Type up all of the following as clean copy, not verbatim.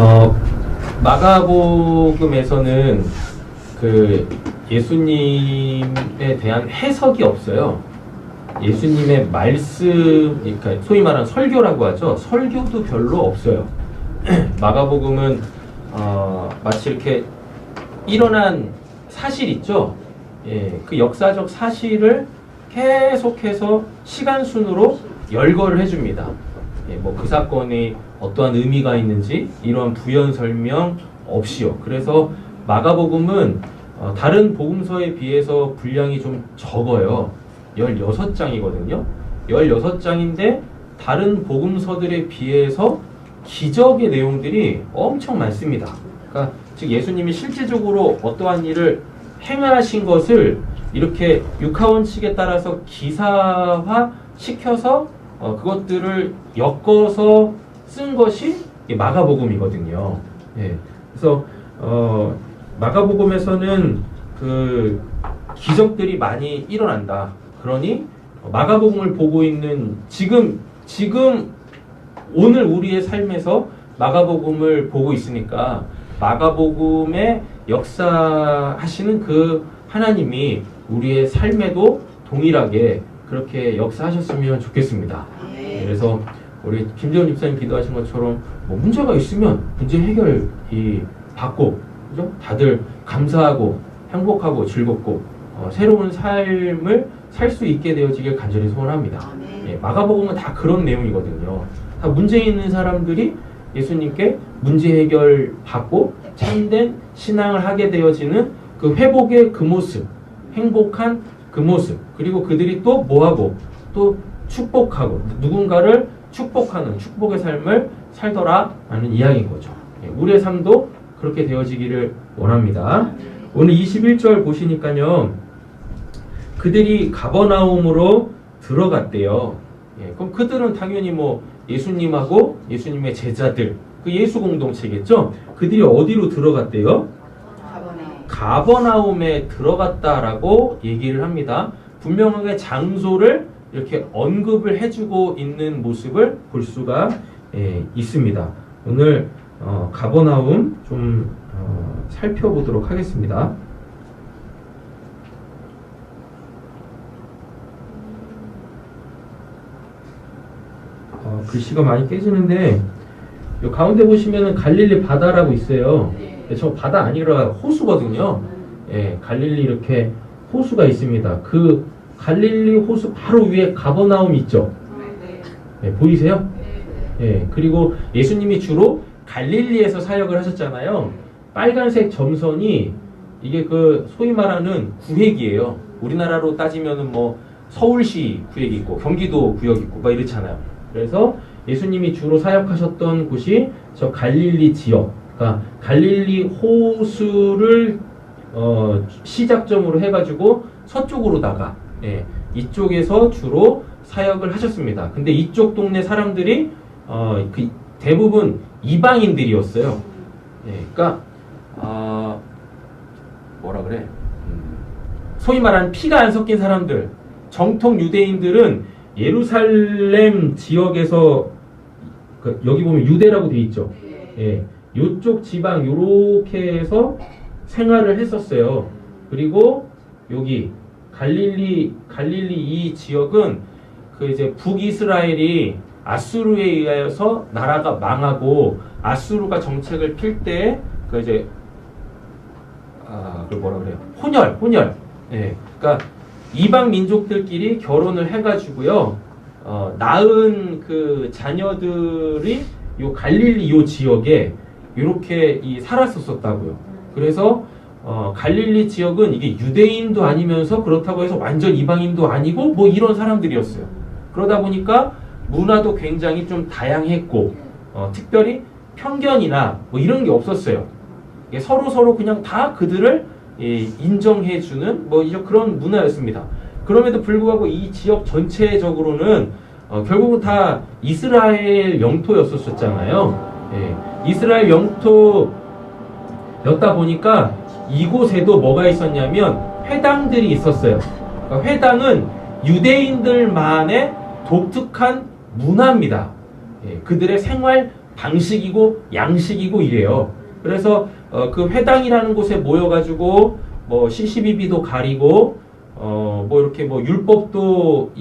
어, 마가복음에서는 그 예수님에 대한 해석이 없어요. 예수님의 말씀, 그러니까 소위 말하는 설교라고 하죠. 설교도 별로 없어요. 마가복음은 마치 이렇게 일어난 사실 있죠. 예, 그 역사적 사실을 계속해서 시간 순으로 열거를 해줍니다. 예, 뭐 그 사건이 어떠한 의미가 있는지 이런 부연 설명 없이요. 그래서 마가복음은 다른 복음서에 비해서 분량이 좀 적어요. 16장이거든요. 16장인데 다른 복음서들에 비해서 기적의 내용들이 엄청 많습니다. 그러니까 즉 예수님이 실제적으로 어떠한 일을 행하신 것을 이렇게 육하원칙에 따라서 기사화 시켜서 그것들을 엮어서 쓴 것이 마가복음이거든요. 예. 그래서 마가복음에서는 그 기적들이 많이 일어난다. 그러니 마가복음을 보고 있는 지금 오늘 우리의 삶에서 마가복음을 보고 있으니까 마가복음의 역사하시는 그 하나님이 우리의 삶에도 동일하게 그렇게 역사하셨으면 좋겠습니다. 그래서 우리 김재훈 집사님 기도하신 것처럼 뭐 문제가 있으면 문제 해결이 받고, 그죠? 다들 감사하고 행복하고 즐겁고 새로운 삶을 살 수 있게 되어지길 간절히 소원합니다. 예, 마가복음은 다 그런 내용이거든요. 다 문제 있는 사람들이 예수님께 문제 해결 받고 참된 신앙을 하게 되어지는 그 회복의 그 모습, 행복한 그 모습, 그리고 그들이 또 뭐하고 또 축복하고 누군가를 축복하는 축복의 삶을 살더라 라는 이야기인 거죠. 예, 우리의 삶도 그렇게 되어지기를 원합니다. 오늘 21절 보시니까요, 그들이 가버나움으로 들어갔대요. 예, 그럼 그들은 당연히 뭐 예수님하고 예수님의 제자들, 그 예수 공동체겠죠? 그들이 어디로 들어갔대요? 가버나움에 들어갔다라고 얘기를 합니다. 분명하게 장소를 이렇게 언급을 해주고 있는 모습을 볼 수가 있습니다. 오늘 가버나움 좀 살펴보도록 하겠습니다. 글씨가 많이 깨지는데 요 가운데 보시면은 갈릴리 바다라고 있어요. 저 바다 아니라 호수거든요. 예, 갈릴리 이렇게 호수가 있습니다. 그 갈릴리 호수 바로 위에 가버나움 있죠. 예, 보이세요? 예, 그리고 예수님이 주로 갈릴리에서 사역을 하셨잖아요. 빨간색 점선이 이게 그 소위 말하는 구획이에요. 우리나라로 따지면은 뭐 서울시 구획이 있고 경기도 구역 있고 막 이렇잖아요. 그래서 예수님이 주로 사역하셨던 곳이 저 갈릴리 지역, 그러니까 갈릴리 호수를 시작점으로 해가지고 서쪽으로다가 이쪽에서 주로 사역을 하셨습니다. 근데 이쪽 동네 사람들이 그 대부분 이방인들이었어요. 그러니까 뭐라 그래? 소위 말하는 피가 안 섞인 사람들, 정통 유대인들은 예루살렘 지역에서 여기 보면 유대라고 돼 있죠. 예, 요쪽 지방 요렇게 해서 생활을 했었어요. 그리고 여기 갈릴리 이 지역은 그 이제 북이스라엘이 아수르에 의하여서 나라가 망하고 아수르가 정책을 필 때 그 이제 그걸 뭐라 그래요? 혼혈. 예, 그러니까 이방 민족들끼리 결혼을 해가지고요, 낳은 그 자녀들이 요 갈릴리 요 지역에 이렇게 살았었다고요. 그래서 갈릴리 지역은 이게 유대인도 아니면서 그렇다고 해서 완전 이방인도 아니고 뭐 이런 사람들이었어요. 그러다 보니까 문화도 굉장히 좀 다양했고 특별히 편견이나 뭐 이런 게 없었어요. 서로 그냥 다 그들을 인정해주는 뭐 그런 문화였습니다. 그럼에도 불구하고 이 지역 전체적으로는 결국은 다 이스라엘 영토였었잖아요. 이스라엘 영토였다 보니까 이곳에도 뭐가 있었냐면 회당들이 있었어요. 그러니까 회당은 유대인들만의 독특한 문화입니다. 그들의 생활 방식이고 양식이고 이래요. 그래서 그 회당이라는 곳에 모여가지고 뭐 시시비비도 가리고 뭐 이렇게 뭐 율법도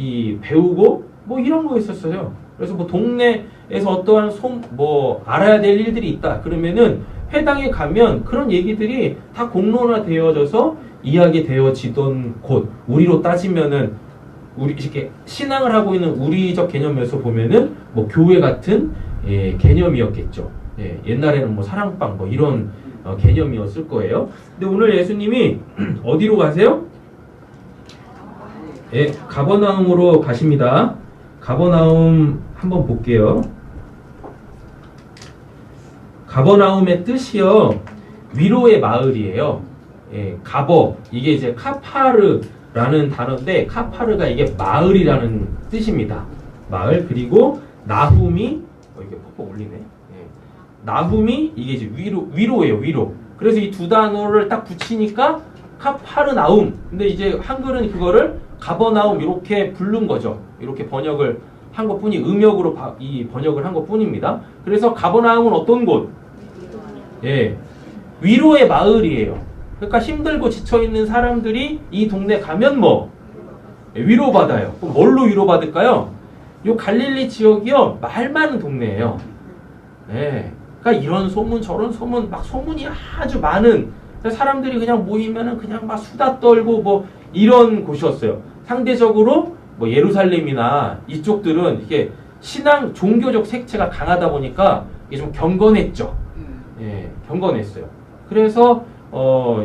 배우고 뭐 이런 거 있었어요. 그래서 뭐 동네에서 어떠한 뭐 알아야 될 일들이 있다 그러면은 회당에 가면 그런 얘기들이 다 공론화되어져서 이야기되어지던 곳. 우리로 따지면은 우리 이렇게 신앙을 하고 있는 우리적 개념에서 보면은 뭐 교회 같은 개념이었겠죠. 옛날에는 뭐 사랑방 뭐 이런 개념이었을 거예요. 근데 오늘 예수님이 어디로 가세요? 가버나움으로 가십니다. 가버나움 한번 볼게요. 가버나움의 뜻이요, 위로의 마을이에요. 가버, 이게 이제 카파르라는 단어인데, 카파르가 이게 마을이라는 뜻입니다. 마을. 그리고 나훔이, 이게 퍽퍽 올리네. 나훔이 이게 이제 위로예요, 위로. 그래서 이 두 단어를 딱 붙이니까 카파르나움. 근데 이제 한글은 그거를 가버나움 이렇게 부른 거죠. 이렇게 번역을 한 것뿐이, 음역으로 이 번역을 한 것뿐입니다. 그래서 가버나움은 어떤 곳? 위로의 마을이에요. 그러니까 힘들고 지쳐있는 사람들이 이 동네 가면 뭐? 위로받아요. 그럼 뭘로 위로받을까요? 요 갈릴리 지역이요, 말 많은 동네예요. 그러니까 이런 소문 저런 소문, 막 소문이 아주 많은, 사람들이 그냥 모이면은 그냥 막 수다 떨고 뭐 이런 곳이었어요. 상대적으로 뭐 예루살렘이나 이쪽들은 이게 신앙 종교적 색채가 강하다 보니까 이게 좀 경건했죠. 경건했어요. 그래서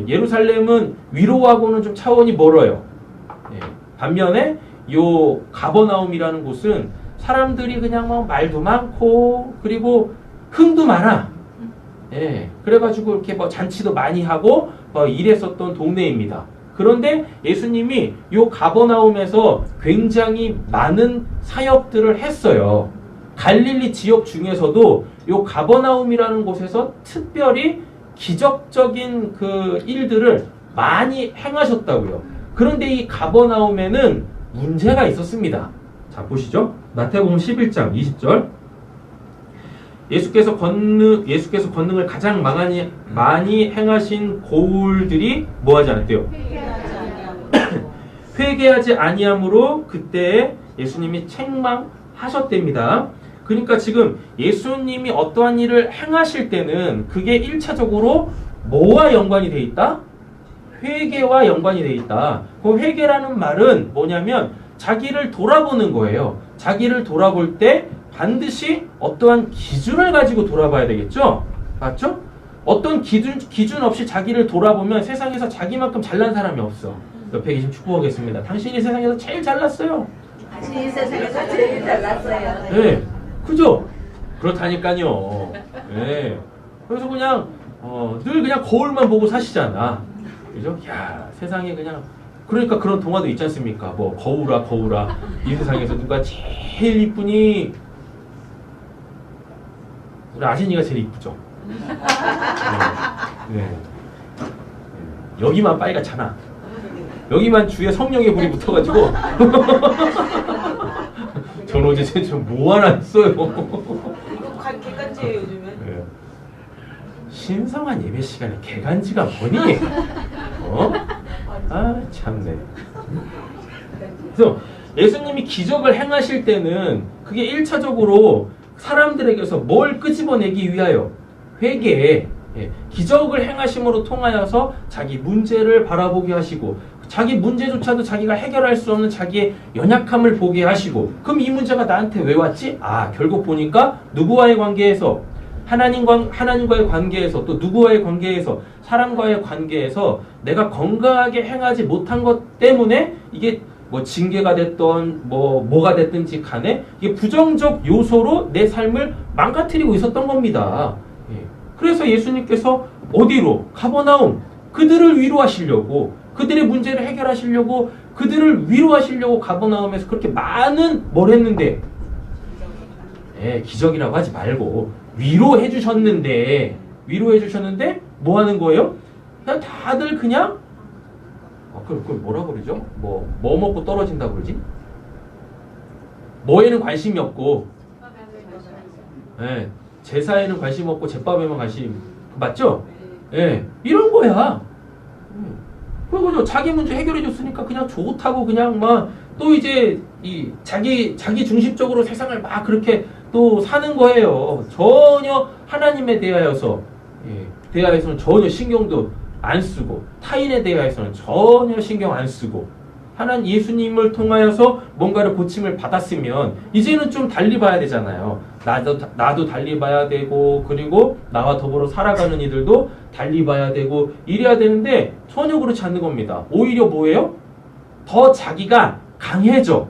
예루살렘은 위로하고는 좀 차원이 멀어요. 반면에 요 가버나움이라는 곳은 사람들이 그냥 막 말도 많고 그리고 흥도 많아. 그래가지고 이렇게 뭐 잔치도 많이 하고 이랬었던 동네입니다. 그런데 예수님이 요 가버나움에서 굉장히 많은 사역들을 했어요. 갈릴리 지역 중에서도 요 가버나움이라는 곳에서 특별히 기적적인 그 일들을 많이 행하셨다고요. 그런데 이 가버나움에는 문제가 있었습니다. 자, 보시죠. 마태복음 11장 20절. 예수께서 권능을 가장 많이 행하신 고울들이 뭐하지 않았대요? 회개하지 아니함으로 그때 예수님이 책망하셨답니다. 그러니까 지금 예수님이 어떠한 일을 행하실 때는 그게 1차적으로 뭐와 연관이 돼 있다? 회개와 연관이 돼 있다. 그 회개라는 말은 뭐냐면 자기를 돌아보는 거예요. 자기를 돌아볼 때 반드시 어떠한 기준을 가지고 돌아봐야 되겠죠? 맞죠? 어떤 기준 없이 자기를 돌아보면 세상에서 자기만큼 잘난 사람이 없어. 옆에 계신 축복하겠습니다. 당신이 세상에서 제일 잘났어요. 당신이 세상에서 제일 잘났어요. 네, 그죠? 그렇다니까요. 네. 그래서 그냥 늘 그냥 거울만 보고 사시잖아. 그죠? 야, 세상에 그냥, 그러니까 그런 동화도 있지 않습니까? 뭐 거울아 이 세상에서 누가 제일 이쁘니? 우리 아진이가 제일 이쁘죠. 네. 여기만 빨갛잖아. 여기만 주에 성령의 불이 붙어가지고 전 어제 좀 뭐 하나 했어요. 이거 개간지예요 요즘에. 네. 신성한 예배 시간에 개간지가 뭐니? 아 참네. 그래서 예수님이 기적을 행하실 때는 그게 1차적으로 사람들에게서 뭘 끄집어내기 위하여? 회개. 기적을 행하심으로 통하여서 자기 문제를 바라보게 하시고 자기 문제조차도 자기가 해결할 수 없는 자기의 연약함을 보게 하시고, 그럼 이 문제가 나한테 왜 왔지? 결국 보니까 누구와의 관계에서? 하나님과의 관계에서, 또 누구와의 관계에서? 사람과의 관계에서 내가 건강하게 행하지 못한 것 때문에 이게 뭐 징계가 됐던 뭐가 됐든지 간에 이게 부정적 요소로 내 삶을 망가뜨리고 있었던 겁니다. 그래서 예수님께서 어디로? 가버나움. 그들을 위로하시려고, 그들의 문제를 해결하시려고, 그들을 위로하시려고 가버나움에서 그렇게 많은 뭘 했는데, 기적이라고 하지 말고 위로해 주셨는데 뭐 하는 거예요? 그냥 다들 그냥 그걸 뭐라 그러죠? 뭐 먹고 떨어진다 그러지? 뭐에는 관심이 없고, 제사에는 관심 없고 제밥에만 관심 맞죠? 예, 이런 거야. 그리고 자기 문제 해결해 줬으니까 그냥 좋다고 그냥 막 또 이제 이 자기 중심적으로 세상을 막 그렇게 또 사는 거예요. 전혀 하나님에 대하여서는 전혀 신경도 안 쓰고 타인에 대하여서는 전혀 신경 안 쓰고 하나님 예수님을 통하여서 뭔가를 고침을 받았으면 이제는 좀 달리 봐야 되잖아요. 나도 달리 봐야 되고 그리고 나와 더불어 살아가는 이들도 달리 봐야 되고 이래야 되는데 전혀 그렇지 않는 겁니다. 오히려 뭐예요? 더 자기가 강해져.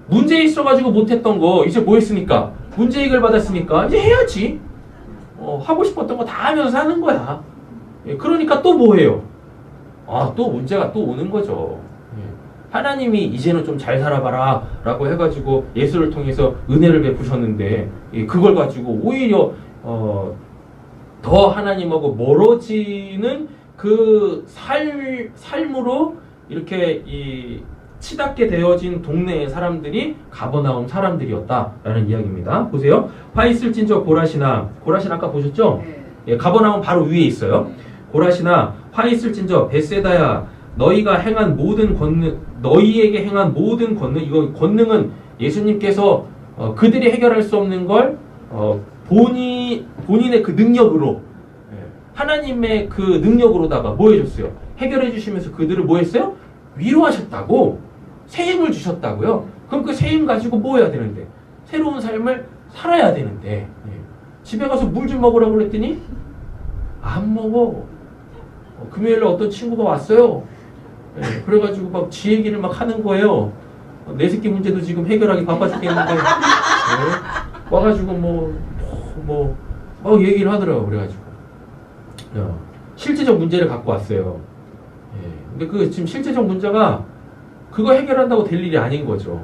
문제 있어가지고 못했던 거 이제 뭐 했으니까? 문제 해결 받았으니까 이제 해야지. 하고 싶었던 거 다 하면서 사는 거야. 예, 그러니까 또 뭐해요? 또 문제가 또 오는 거죠. 예, 하나님이 이제는 좀 잘 살아봐라 라고 해가지고 예수를 통해서 은혜를 베푸셨는데 예, 그걸 가지고 오히려 더 하나님하고 멀어지는 그 삶으로 이렇게 치닫게 되어진 동네의 사람들이 가버나움 사람들이었다라는 이야기입니다. 보세요. 화 있을진저 고라시나 아까 보셨죠? 예, 가버나움 바로 위에 있어요. 고라시나 화 있을진저 베세다야 너희에게 행한 모든 권능 이거 권능은 예수님께서 그들이 해결할 수 없는 걸 본인의 그 능력으로 하나님의 그 능력으로다가 뭐 해줬어요? 해결해 주시면서 그들을 뭐 했어요? 위로하셨다고 새 힘을 주셨다고요. 그럼 그 새 힘 가지고 뭐 해야 되는데? 새로운 삶을 살아야 되는데 집에 가서 물 좀 먹으라고 그랬더니 안 먹어. 금요일에 어떤 친구가 왔어요. 그래가지고 막 지 얘기를 막 하는 거예요. 내 새끼 문제도 지금 해결하기 바빠 죽겠는데 와가지고 막 얘기를 하더라고. 그래가지고 실제적 문제를 갖고 왔어요. 근데 그 지금 실제적 문제가 그거 해결한다고 될 일이 아닌 거죠.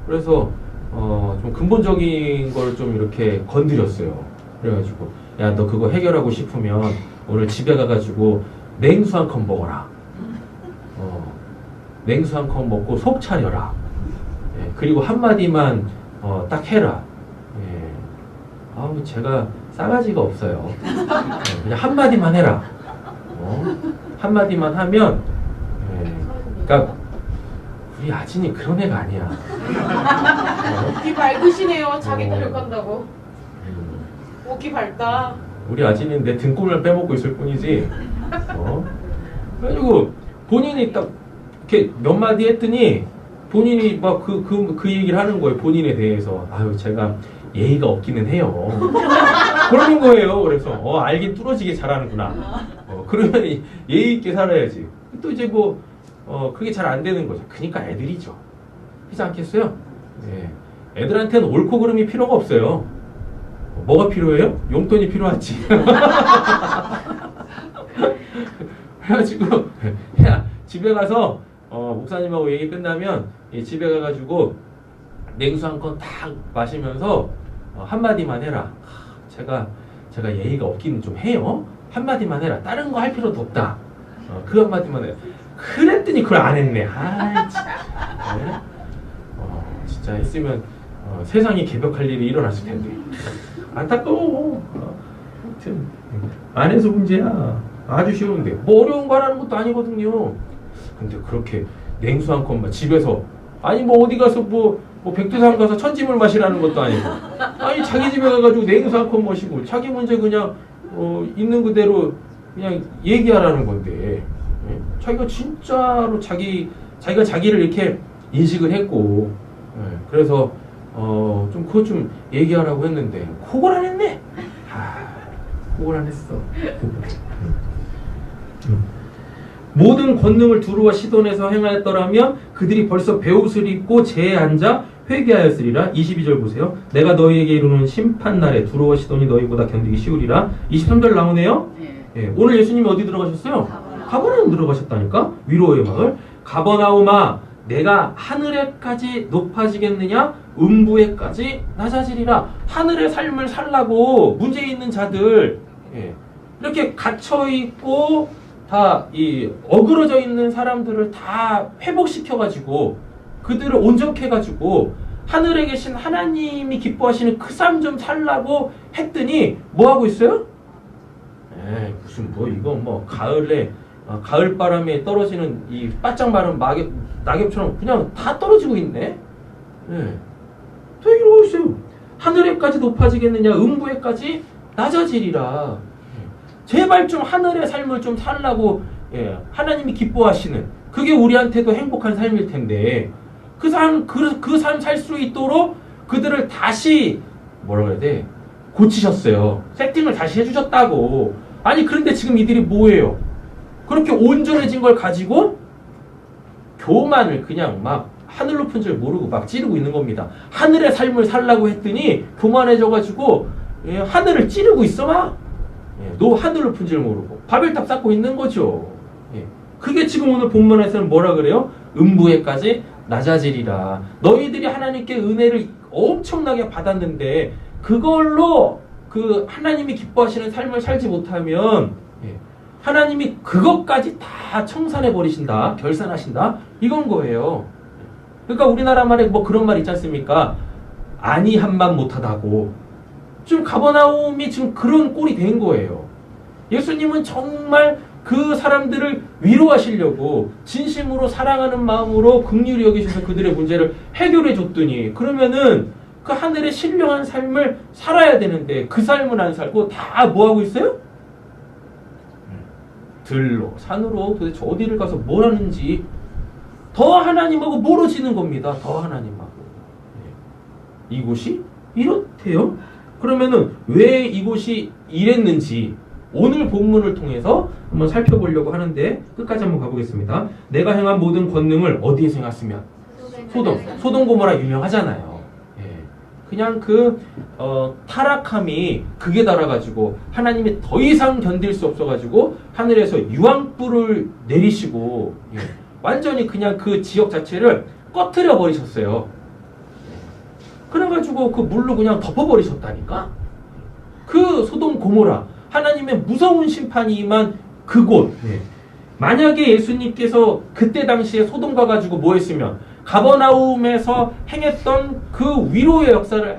그래서 좀 근본적인 걸 좀 이렇게 건드렸어요. 그래가지고 야 너 그거 해결하고 싶으면 오늘 집에 가가지고 냉수 한 컵 먹어라. 냉수 한 컵 먹고 속 차려라. 그리고 한마디만 딱 해라. 제가 싸가지가 없어요. 그냥 한마디만 해라. 한마디만 하면 그러니까 우리 아진이 그런 애가 아니야. 목이 밝으시네요. 자기 고백한다고. 목이 밝다. 우리 아진이는 내 등골을 빼먹고 있을 뿐이지. 그래가지고 본인이 딱 이렇게 몇 마디 했더니 본인이 막 그 얘기를 하는 거예요. 본인에 대해서. 제가 예의가 없기는 해요. 그러는 거예요. 그래서 알긴 뚫어지게 잘하는구나. 그러면 예의 있게 살아야지. 또 이제 그게 잘 안 되는 거죠. 그러니까 애들이죠. 그렇지 않겠어요? 네. 애들한테는 옳고 그름이 필요가 없어요. 뭐가 필요해요? 용돈이 필요하지. 그래가지고 야 집에 가서 목사님하고 얘기 끝나면 집에 가가지고 냉수 한 컵 딱 마시면서 한마디만 해라. 제가 예의가 없기는 좀 해요. 한마디만 해라. 다른 거 할 필요도 없다. 그 한마디만 해라. 그랬더니 그걸 안 했네. 진짜 했으면 세상이 개벽할 일이 일어났을 텐데. 안타까워. 아무튼 안 해서 문제야. 아주 쉬운데 뭐 어려운 거 하라는 것도 아니거든요. 근데 그렇게 냉수 한 컵만 집에서 어디 가서 백두산 가서 천지물 마시라는 것도 아니고 자기 집에 가가지고 냉수 한 컵 마시고 자기 문제 그냥 있는 그대로 그냥 얘기하라는 건데 자기가 진짜로 자기가 자기를 이렇게 인식을 했고 그래서 좀 그거 좀 얘기하라고 했는데 그걸 안 했네. 그걸 안 했어. 모든 권능을 두루와 시돈에서 행하였더라면 그들이 벌써 베옷을 입고 제에 앉아 회개하였으리라. 22절 보세요. 내가 너희에게 이루는 심판날에 두루와 시돈이 너희보다 견디기 쉬우리라. 23절 나오네요. 오늘 예수님이 어디 들어가셨어요? 가버나움 들어가셨다니까. 위로의 마을. 가버나움아 내가 하늘에까지 높아지겠느냐 음부에까지 낮아지리라. 하늘의 삶을 살라고 문제 있는 자들 이렇게 갇혀있고 다 어그러져 있는 사람들을 다 회복시켜가지고 그들을 온전케 해가지고 하늘에 계신 하나님이 기뻐하시는 그 삶 좀 살라고 했더니 뭐 하고 있어요? 무슨 뭐 이거 뭐 가을에 가을 바람에 떨어지는 이 바짝 마른 낙엽처럼 그냥 다 떨어지고 있네. 또 이러고 있어요. 하늘에까지 높아지겠느냐 음부에까지 낮아지리라. 제발 좀 하늘의 삶을 좀 살라고 하나님이 기뻐하시는 그게 우리한테도 행복한 삶일 텐데 그 삶 살 수 있도록 그들을 다시 뭐라 그래야 돼? 고치셨어요. 세팅을 다시 해주셨다고. 아니 그런데 지금 이들이 뭐예요? 그렇게 온전해진 걸 가지고 교만을 그냥 막 하늘 높은 줄 모르고 막 찌르고 있는 겁니다. 하늘의 삶을 살라고 했더니 교만해져가지고 하늘을 찌르고 있어 막. 너 하늘 높은 줄 모르고 바벨탑 쌓고 있는 거죠. 그게 지금 오늘 본문에서는 뭐라 그래요? 음부에까지 낮아지리라. 너희들이 하나님께 은혜를 엄청나게 받았는데 그걸로 그 하나님이 기뻐하시는 삶을 살지 못하면 하나님이 그것까지 다 청산해 버리신다, 결산하신다 이건 거예요. 그러니까 우리나라 말에 뭐 그런 말 있지 않습니까? 아니한만 못하다고. 지금 가버나움이 지금 그런 꼴이 된 거예요. 예수님은 정말 그 사람들을 위로하시려고 진심으로 사랑하는 마음으로 긍휼히 여기셔서 그들의 문제를 해결해 줬더니 그러면은 그 하늘의 신령한 삶을 살아야 되는데 그 삶을 안 살고 다 뭐하고 있어요? 들로 산으로 도대체 어디를 가서 뭘 하는지 더 하나님하고 멀어지는 겁니다. 더 하나님하고. 이곳이 이렇대요. 그러면은 왜 이곳이 이랬는지 오늘 본문을 통해서 한번 살펴보려고 하는데 끝까지 한번 가보겠습니다. 내가 행한 모든 권능을 어디에서 행했으면? 소돔 고모라 유명하잖아요. 그냥 타락함이 극에 달아가지고 하나님이 더 이상 견딜 수 없어가지고 하늘에서 유황불을 내리시고 완전히 그냥 그 지역 자체를 꺼트려 버리셨어요. 그래가지고 그 물로 그냥 덮어버리셨다니까. 그 소돔 고모라 하나님의 무서운 심판이 임한 그곳. 만약에 예수님께서 그때 당시에 소돔과 가지고 뭐 했으면 가버나움에서 행했던 그 위로의 역사를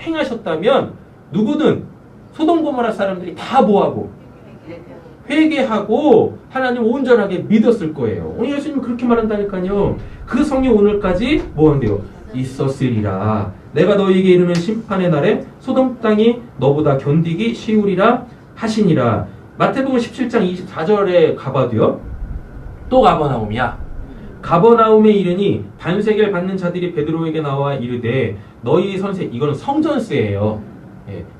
행하셨다면 누구든 소돔 고모라 사람들이 다 뭐하고 회개하고 하나님 온전하게 믿었을 거예요. 오늘 예수님이 그렇게 말한다니까요. 그 성이 오늘까지 뭐 한대요? 있었으리라. 내가 너희에게 이르는 심판의 날에 소돔 땅이 너보다 견디기 쉬우리라 하시니라. 마태복음 17장 24절에 가봐도요. 또 가버나움이야. 가버나움에 이르니 반세겔 받는 자들이 베드로에게 나와 이르되 너희 선생 이거는 성전세예요.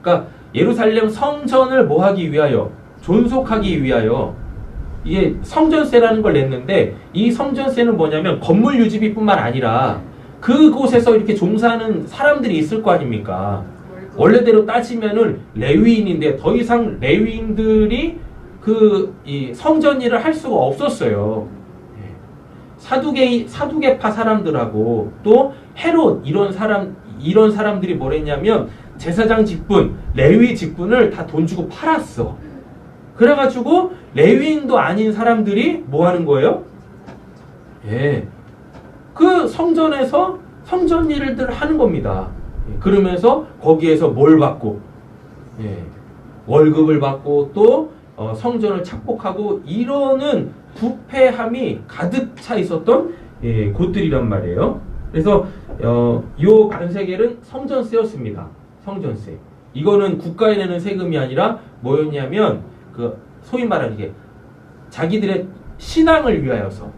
그러니까 예루살렘 성전을 뭐 하기 위하여? 존속하기 위하여 이게 성전세라는 걸 냈는데 이 성전세는 뭐냐면 건물 유지비뿐만 아니라 그곳에서 이렇게 종사하는 사람들이 있을 거 아닙니까? 원래대로 따지면은 레위인인데 더 이상 레위인들이 이 성전 일을 할 수가 없었어요. 사두개파 사람들하고 또 헤롯 이런 사람들이 뭐랬냐면 제사장 직분, 레위 직분을 다 돈 주고 팔았어. 그래가지고 레위인도 아닌 사람들이 뭐 하는 거예요? 그 성전에서 성전 일을 하는 겁니다. 그러면서 거기에서 뭘 받고 월급을 받고 또 성전을 착복하고 이러는 부패함이 가득 차 있었던 곳들이란 말이에요. 그래서 요 반세겔은 성전세였습니다. 성전세. 이거는 국가에 내는 세금이 아니라 뭐였냐면 그 소위 말하는 게 자기들의 신앙을 위하여서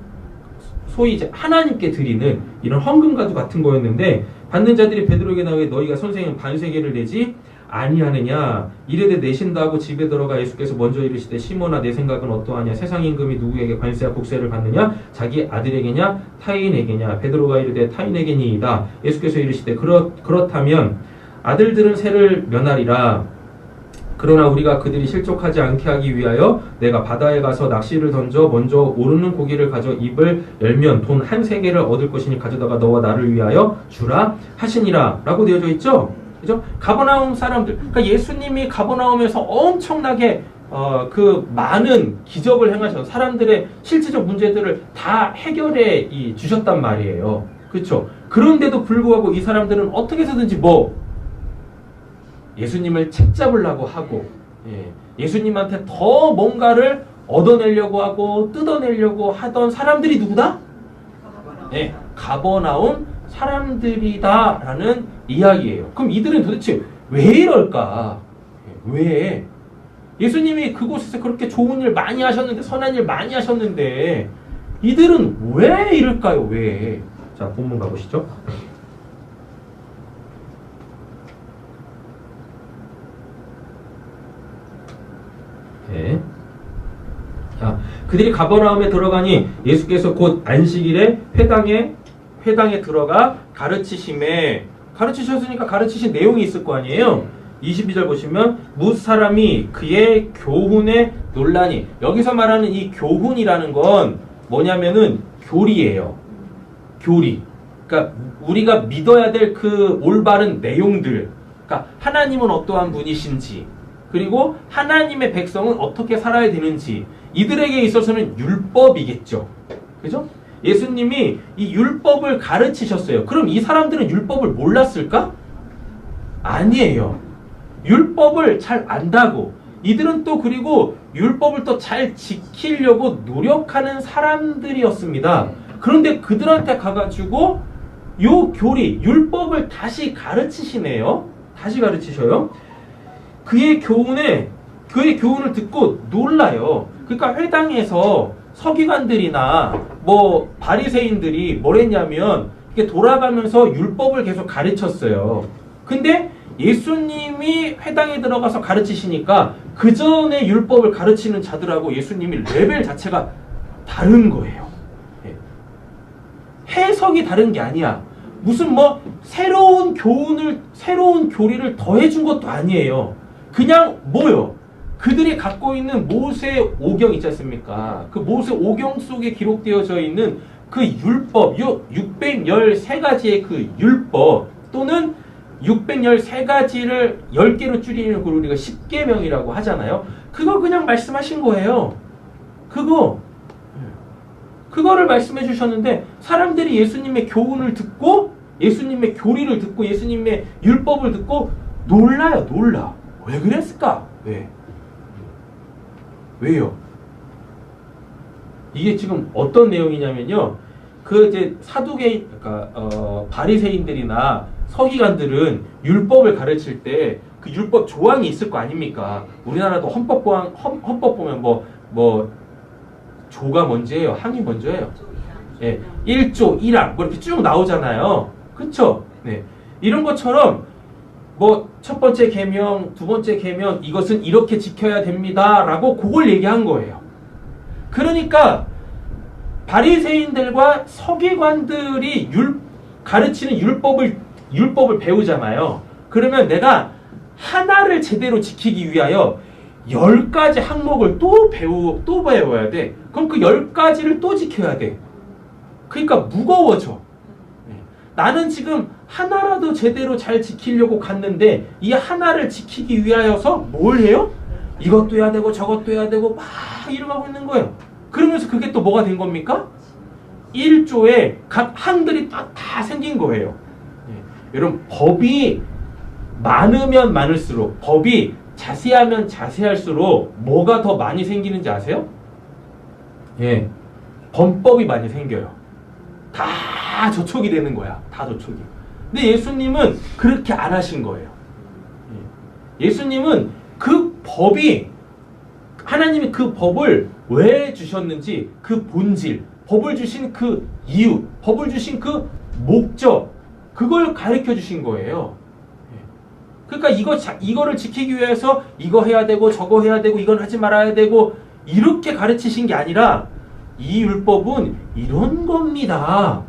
소위 이제 하나님께 드리는 이런 헌금과도 같은 거였는데 받는 자들이 베드로에게 나오되 너희가 선생님 반세겔을 내지 아니하느냐 이르되 내신다고 집에 들어가 예수께서 먼저 이르시되 시몬아 내 생각은 어떠하냐 세상 임금이 누구에게 관세와 국세를 받느냐 자기 아들에게냐 타인에게냐 베드로가 이르되 타인에게니이다. 예수께서 이르시되 그렇다면 아들들은 세를 면하리라. 그러나 우리가 그들이 실족하지 않게 하기 위하여 내가 바다에 가서 낚시를 던져 먼저 오르는 고기를 가져 입을 열면 돈 한 세겔을 얻을 것이니 가져다가 너와 나를 위하여 주라 하시니라 라고 되어져 있죠. 그죠? 가버나움 사람들, 그러니까 예수님이 가버나움에서 엄청나게 그 많은 기적을 행하셔서 사람들의 실질적 문제들을 다 해결해 주셨단 말이에요. 그렇죠? 그런데도 불구하고 이 사람들은 어떻게 해서든지 뭐 예수님을 책잡으려고 하고 예수님한테 더 뭔가를 얻어내려고 하고 뜯어내려고 하던 사람들이 누구다? 가버나움 사람들이다라는 이야기예요. 그럼 이들은 도대체 왜 이럴까? 왜? 예수님이 그곳에서 그렇게 좋은 일 많이 하셨는데, 선한 일 많이 하셨는데 이들은 왜 이럴까요? 왜? 자, 본문 가보시죠. 네. 자, 그들이 가버나움에 들어가니 예수께서 곧 안식일에 회당에 들어가 가르치셨으니까 가르치신 내용이 있을 거 아니에요. 22절 보시면 무슨 사람이 그의 교훈에 논란이, 여기서 말하는 이 교훈이라는 건 뭐냐면은 교리예요. 교리. 그러니까 우리가 믿어야 될 그 올바른 내용들. 그러니까 하나님은 어떠한 분이신지, 그리고 하나님의 백성은 어떻게 살아야 되는지, 이들에게 있어서는 율법이겠죠. 그죠? 예수님이 이 율법을 가르치셨어요. 그럼 이 사람들은 율법을 몰랐을까? 아니에요. 율법을 잘 안다고. 이들은 또 그리고 율법을 또 잘 지키려고 노력하는 사람들이었습니다. 그런데 그들한테 가가지고 요 교리, 율법을 다시 가르치시네요. 다시 가르치셔요. 그의 교훈을 듣고 놀라요. 그러니까 회당에서 서기관들이나 뭐 바리새인들이 뭘 했냐면 이렇게 돌아가면서 율법을 계속 가르쳤어요. 근데 예수님이 회당에 들어가서 가르치시니까 그 전에 율법을 가르치는 자들하고 예수님이 레벨 자체가 다른 거예요. 해석이 다른 게 아니야. 무슨 뭐 새로운 교리를 더해준 것도 아니에요. 그냥 뭐요? 그들이 갖고 있는 모세 오경 있지 않습니까? 그 모세 오경 속에 기록되어져 있는 그 율법, 613가지의 그 율법, 또는 613가지를 10개로 줄이는 걸 우리가 10계명이라고 하잖아요. 그거 그냥 말씀하신 거예요. 그거를 말씀해 주셨는데 사람들이 예수님의 교훈을 듣고, 예수님의 교리를 듣고, 예수님의 율법을 듣고 놀라요. 놀라. 왜 그랬을까? 왜요? 이게 지금 어떤 내용이냐면요. 그 이제 그러니까 바리새인들이나 서기관들은 율법을 가르칠 때 그 율법 조항이 있을 거 아닙니까? 우리나라도 헌법 보면 뭐 조가 먼저예요, 항이 먼저예요. 1조 1항 뭐 이렇게 쭉 나오잖아요. 그렇죠? 네. 이런 것처럼 뭐 첫 번째 계명, 두 번째 계명, 이것은 이렇게 지켜야 됩니다라고 그걸 얘기한 거예요. 그러니까 바리새인들과 서기관들이 가르치는 율법을 배우잖아요. 그러면 내가 하나를 제대로 지키기 위하여 10가지 항목을 또 배워야 돼. 그럼 그 10가지를 또 지켜야 돼. 그러니까 무거워져. 나는 지금 하나라도 제대로 잘 지키려고 갔는데 이 하나를 지키기 위하여서 뭘 해요? 이것도 해야 되고 저것도 해야 되고 막 이러고 있는 거예요. 그러면서 그게 또 뭐가 된 겁니까? 1조에 각 항들이 다 생긴 거예요. 여러분, 법이 많으면 많을수록, 법이 자세하면 자세할수록 뭐가 더 많이 생기는지 아세요? 범법이 많이 생겨요. 다 저촉이 되는 거야. 다 저촉이. 근데 예수님은 그렇게 안 하신 거예요. 예수님은 그 법이, 하나님이 그 법을 왜 주셨는지 그 본질, 법을 주신 그 이유, 법을 주신 그 목적, 그걸 가르쳐 주신 거예요. 그러니까 이거를 지키기 위해서 이거 해야 되고 저거 해야 되고 이건 하지 말아야 되고 이렇게 가르치신 게 아니라 이 율법은 이런 겁니다.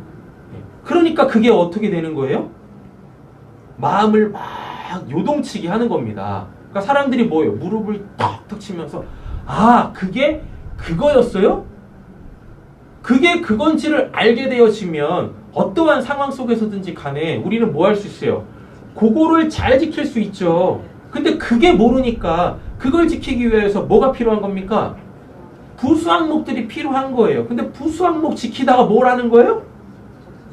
그러니까 그게 어떻게 되는 거예요? 마음을 막 요동치게 하는 겁니다. 그러니까 사람들이 뭐예요? 무릎을 턱턱 치면서 그게 그거였어요? 그게 그건지를 알게 되어지면 어떠한 상황 속에서든지 간에 우리는 뭐 할 수 있어요? 그거를 잘 지킬 수 있죠. 근데 그게 모르니까 그걸 지키기 위해서 뭐가 필요한 겁니까? 부수 항목들이 필요한 거예요. 근데 부수 항목 지키다가 뭘 하는 거예요?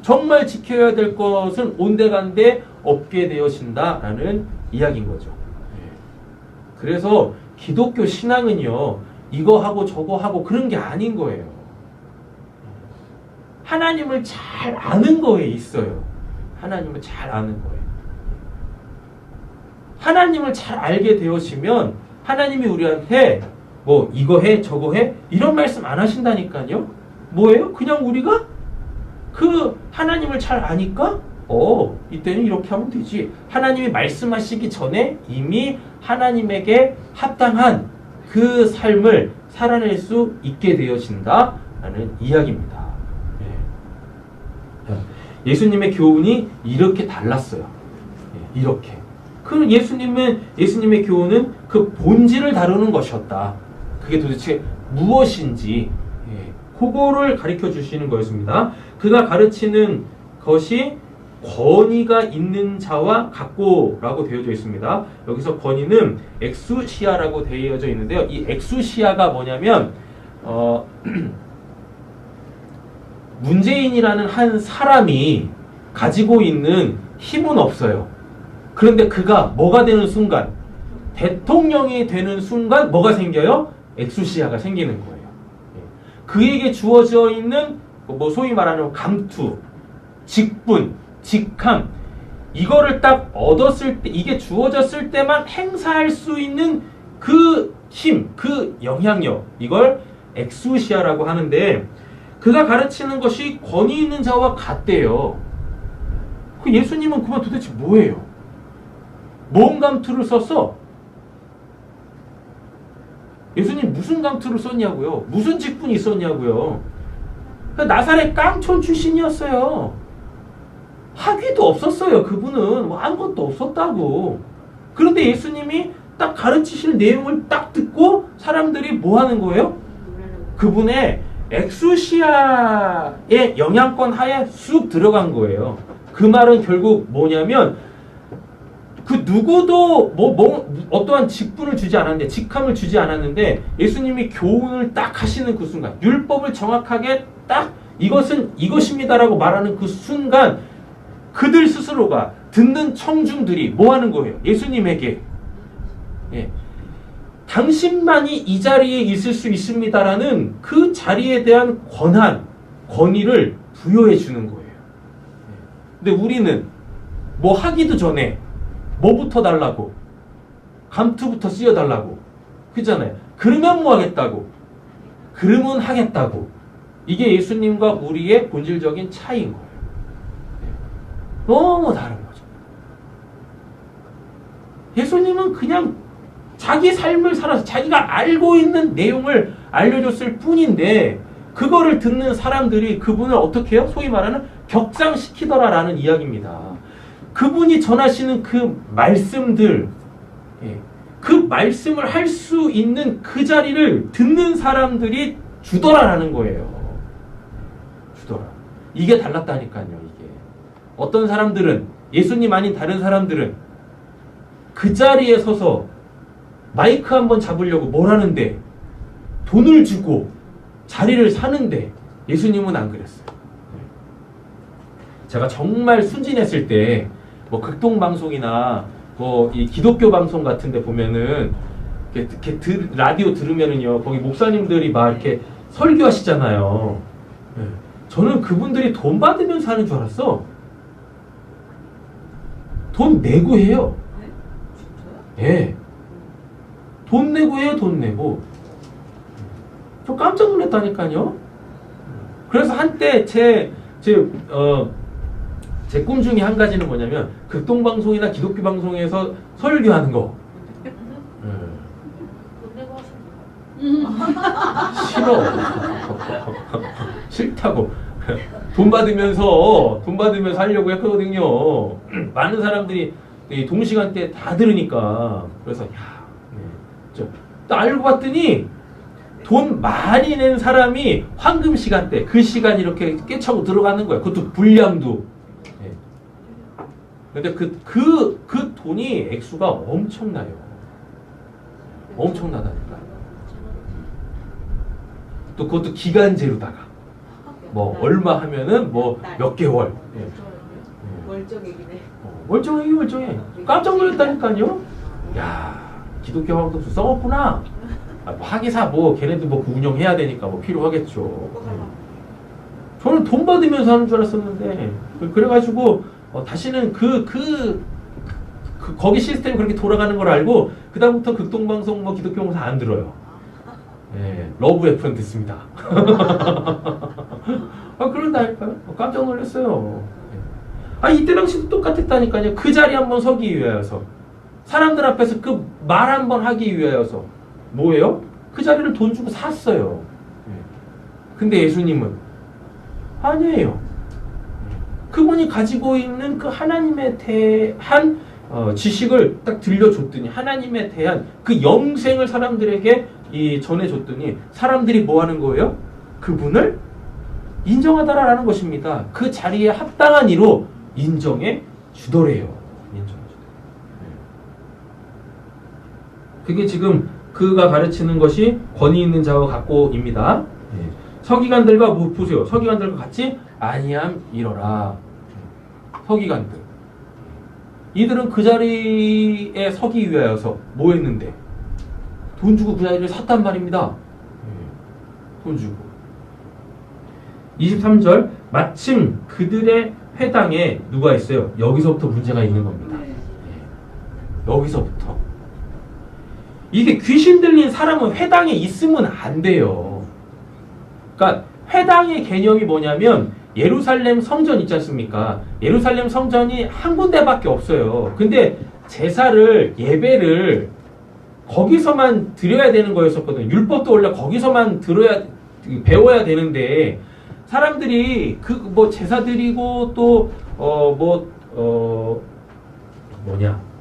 정말 지켜야 될 것은 온데간데 없게 되어진다라는 이야기인 거죠. 그래서 기독교 신앙은요, 이거 하고 저거 하고 그런 게 아닌 거예요. 하나님을 잘 아는 거에 있어요. 하나님을 잘 아는 거예요. 하나님을 잘 알게 되어지면 하나님이 우리한테 뭐 이거 해 저거 해 이런 말씀 안 하신다니까요. 뭐예요? 그냥 우리가 그 하나님을 잘 아니까 이때는 이렇게 하면 되지. 하나님이 말씀하시기 전에 이미 하나님에게 합당한 그 삶을 살아낼 수 있게 되어진다라는 이야기입니다. 예수님의 교훈이 이렇게 달랐어요. 이렇게. 그 예수님의 교훈은 그 본질을 다루는 것이었다. 그게 도대체 무엇인지 그거를 가르쳐 주시는 거였습니다. 그가 가르치는 것이 권위가 있는 자와 같고라고 되어져 있습니다. 여기서 권위는 엑수시아라고 되어져 있는데요. 이 엑수시아가 뭐냐면 문재인이라는 한 사람이 가지고 있는 힘은 없어요. 그런데 그가 뭐가 되는 순간, 대통령이 되는 순간 뭐가 생겨요? 엑수시아가 생기는 거예요. 그에게 주어져 있는 뭐 소위 말하는 감투, 직분, 직함, 이거를 딱 얻었을 때, 이게 주어졌을 때만 행사할 수 있는 그 힘, 그 영향력, 이걸 엑수시아라고 하는데, 그가 가르치는 것이 권위 있는 자와 같대요. 그 예수님은 그만 도대체 뭐예요? 뭔 감투를 썼어? 예수님 무슨 감투를 썼냐고요? 무슨 직분이 있었냐고요? 나사렛 깡촌 출신이었어요. 학위도 없었어요. 그분은 뭐 아무것도 없었다고. 그런데 예수님이 딱 가르치시는 내용을 딱 듣고 사람들이 뭐 하는 거예요? 그분의 엑수시아의 영향권 하에 쑥 들어간 거예요. 그 말은 결국 뭐냐면 그 누구도 어떠한 직분을 주지 않았는데, 직함을 주지 않았는데 예수님이 교훈을 딱 하시는 그 순간, 율법을 정확하게 딱 이것은 이것입니다라고 말하는 그 순간, 그들 스스로가 듣는 청중들이 뭐 하는 거예요? 예수님에게 당신만이 이 자리에 있을 수 있습니다라는 그 자리에 대한 권위를 부여해 주는 거예요. 근데 우리는 뭐 하기도 전에 뭐부터 달라고? 감투부터 씌워달라고. 그잖아요. 그러면 뭐 하겠다고? 그러면 하겠다고. 이게 예수님과 우리의 본질적인 차이인 거예요. 너무 다른 거죠. 예수님은 그냥 자기 삶을 살아서 자기가 알고 있는 내용을 알려줬을 뿐인데, 그거를 듣는 사람들이 그분을 어떻게 해요? 소위 말하는 격상시키더라라는 이야기입니다. 그분이 전하시는 그 말씀들, 그 말씀을 할 수 있는 그 자리를 듣는 사람들이 주더라라는 거예요. 주더라. 이게 달랐다니까요, 이게. 어떤 사람들은, 예수님 아닌 다른 사람들은 그 자리에 서서 마이크 한번 잡으려고 뭘 하는데, 돈을 주고 자리를 사는데, 예수님은 안 그랬어요. 제가 정말 순진했을 때, 뭐 극동방송이나 뭐 이 기독교 방송 같은데 보면은 이렇게 라디오 들으면은요, 거기 목사님들이 막 이렇게 설교하시잖아요. 저는 그분들이 돈 받으면서 하는 줄 알았어. 돈 내고 해요. 예. 돈 내고 해요, 돈 내고. 저 깜짝 놀랐다니까요. 그래서 한때 제 꿈 중에 한 가지는 뭐냐면, 극동방송이나 기독교 방송에서 설교하는 거. 싫어. 싫다고. 돈 받으면서 하려고 했거든요. 많은 사람들이 동시간대에 다 들으니까. 그래서 또 알고 봤더니 돈 많이 낸 사람이 황금 시간대, 그 시간 이렇게 깨차고 들어가는 거야. 그것도 분량도. 근데 그 돈이 액수가 엄청나요. 엄청나다니까. 또 그것도 기간제로다가. 뭐 얼마 하면은 뭐 몇 개월. 예. 멀쩡해기네. 멀쩡해 멀쩡해. 깜짝 놀랐다니까요. 야 기독교 학원도 썩었구나. 뭐 하기사 뭐 걔네도 뭐 운영해야 되니까 뭐 필요하겠죠. 저는 돈 받으면서 하는 줄 알았었는데 그래가지고 다시는 거기 시스템이 그렇게 돌아가는 걸 알고 그다음부터 극동방송 뭐 기독교 방송 안 들어요. 예, 러브 FM 듣습니다. 그런다니까요. 깜짝 놀랐어요. 이때 당시도 똑같았다니까요. 그 자리에 한번 서기 위하여서 사람들 앞에서 그 말 한번 하기 위하여서 뭐예요? 그 자리를 돈 주고 샀어요. 근데 예수님은 아니에요. 그분이 가지고 있는 그 하나님에 대한 지식을 딱 들려줬더니 하나님에 대한 그 영생을 사람들에게 전해줬더니 사람들이 뭐 하는 거예요? 그분을 인정하다라는 것입니다. 그 자리에 합당한 이로 인정해 주더래요. 그게 지금 그가 가르치는 것이 권위 있는 자와 같고입니다. 서기관들과 보세요. 서기관들과 같이 아니함이러라. 서기관들. 이들은 그 자리에 서기 위하여서 뭐 했는데? 돈 주고 그 자리를 샀단 말입니다. 돈 주고. 23절 마침 그들의 회당에 누가 있어요? 여기서부터 문제가 있는 겁니다. 여기서부터. 이게 귀신 들린 사람은 회당에 있으면 안 돼요. 그러니까 회당의 개념이 뭐냐면 예루살렘 성전 있지 않습니까? 예루살렘 성전이 한 군데밖에 없어요. 근데 제사를 예배를 거기서만 드려야 되는 거였었거든요. 율법도 원래 거기서만 배워야 되는데 사람들이 뭐 제사 드리고 또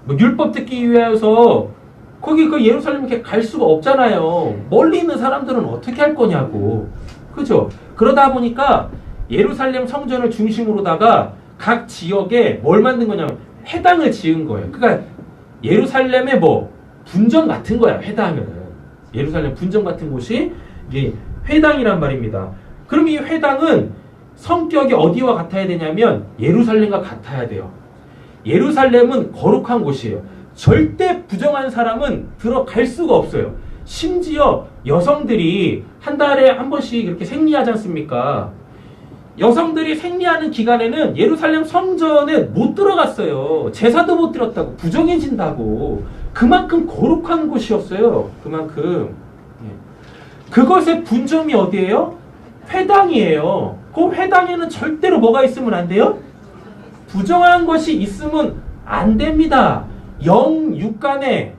율법 듣기 위해서 거기 그 예루살렘 이렇게 갈 수가 없잖아요. 멀리 있는 사람들은 어떻게 할 거냐고. 그죠? 그러다 보니까 예루살렘 성전을 중심으로다가 각 지역에 뭘 만든 거냐면 회당을 지은 거예요. 그러니까 예루살렘의 분전 같은 거야, 회당은. 예루살렘 분전 같은 곳이 이게 회당이란 말입니다. 그럼 이 회당은 성격이 어디와 같아야 되냐면 예루살렘과 같아야 돼요. 예루살렘은 거룩한 곳이에요. 절대 부정한 사람은 들어갈 수가 없어요. 심지어 여성들이 한 달에 한 번씩 이렇게 생리하지 않습니까? 여성들이 생리하는 기간에는 예루살렘 성전에 못 들어갔어요. 제사도 못 드렸다고. 부정해진다고. 그만큼 거룩한 곳이었어요. 그만큼. 그것의 분점이 어디예요? 회당이에요. 그 회당에는 절대로 뭐가 있으면 안 돼요? 부정한 것이 있으면 안 됩니다. 육간에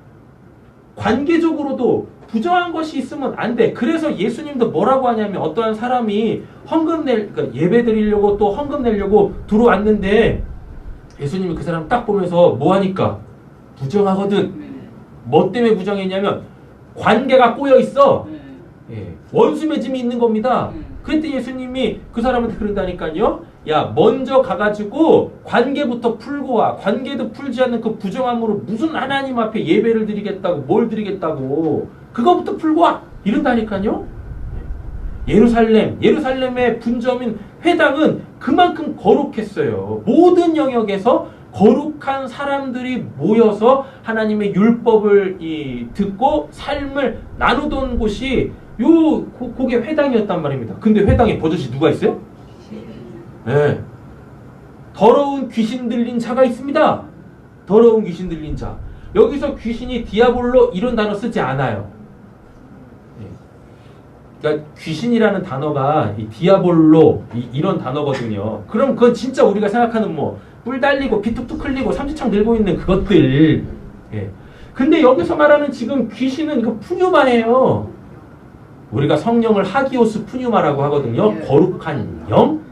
관계적으로도 부정한 것이 있으면 안 돼. 그래서 예수님도 뭐라고 하냐면 어떠한 사람이 그러니까 예배 드리려고 또 헌금 내려고 들어왔는데 예수님이 그 사람 딱 보면서 뭐 하니까? 부정하거든. 뭐 때문에 부정했냐면 관계가 꼬여 있어. 원수 맺음이 있는 겁니다. 그때 예수님이 그 사람한테 그런다니까요. 야, 먼저 가가지고 관계부터 풀고 와. 관계도 풀지 않는 그 부정함으로 무슨 하나님 앞에 예배를 드리겠다고 뭘 드리겠다고 그거부터 풀고 와. 이런다니까요. 예루살렘의 분점인 회당은 그만큼 거룩했어요. 모든 영역에서 거룩한 사람들이 모여서 하나님의 율법을 듣고 삶을 나누던 곳이 그게 회당이었단 말입니다. 근데 회당에 버젓이 누가 있어요? 네. 더러운 귀신 들린 자가 있습니다. 더러운 귀신 들린 자. 여기서 귀신이 디아볼로 이런 단어 쓰지 않아요. 그러니까 귀신이라는 단어가 디아볼로 이런 단어거든요. 그럼 그건 진짜 우리가 생각하는 뿔 달리고 피 툭툭 흘리고 삼지창 들고 있는 그것들. 근데 여기서 말하는 지금 귀신은 이거 푸뉴마예요. 우리가 성령을 하기오스 푸뉴마라고 하거든요. 거룩한 영.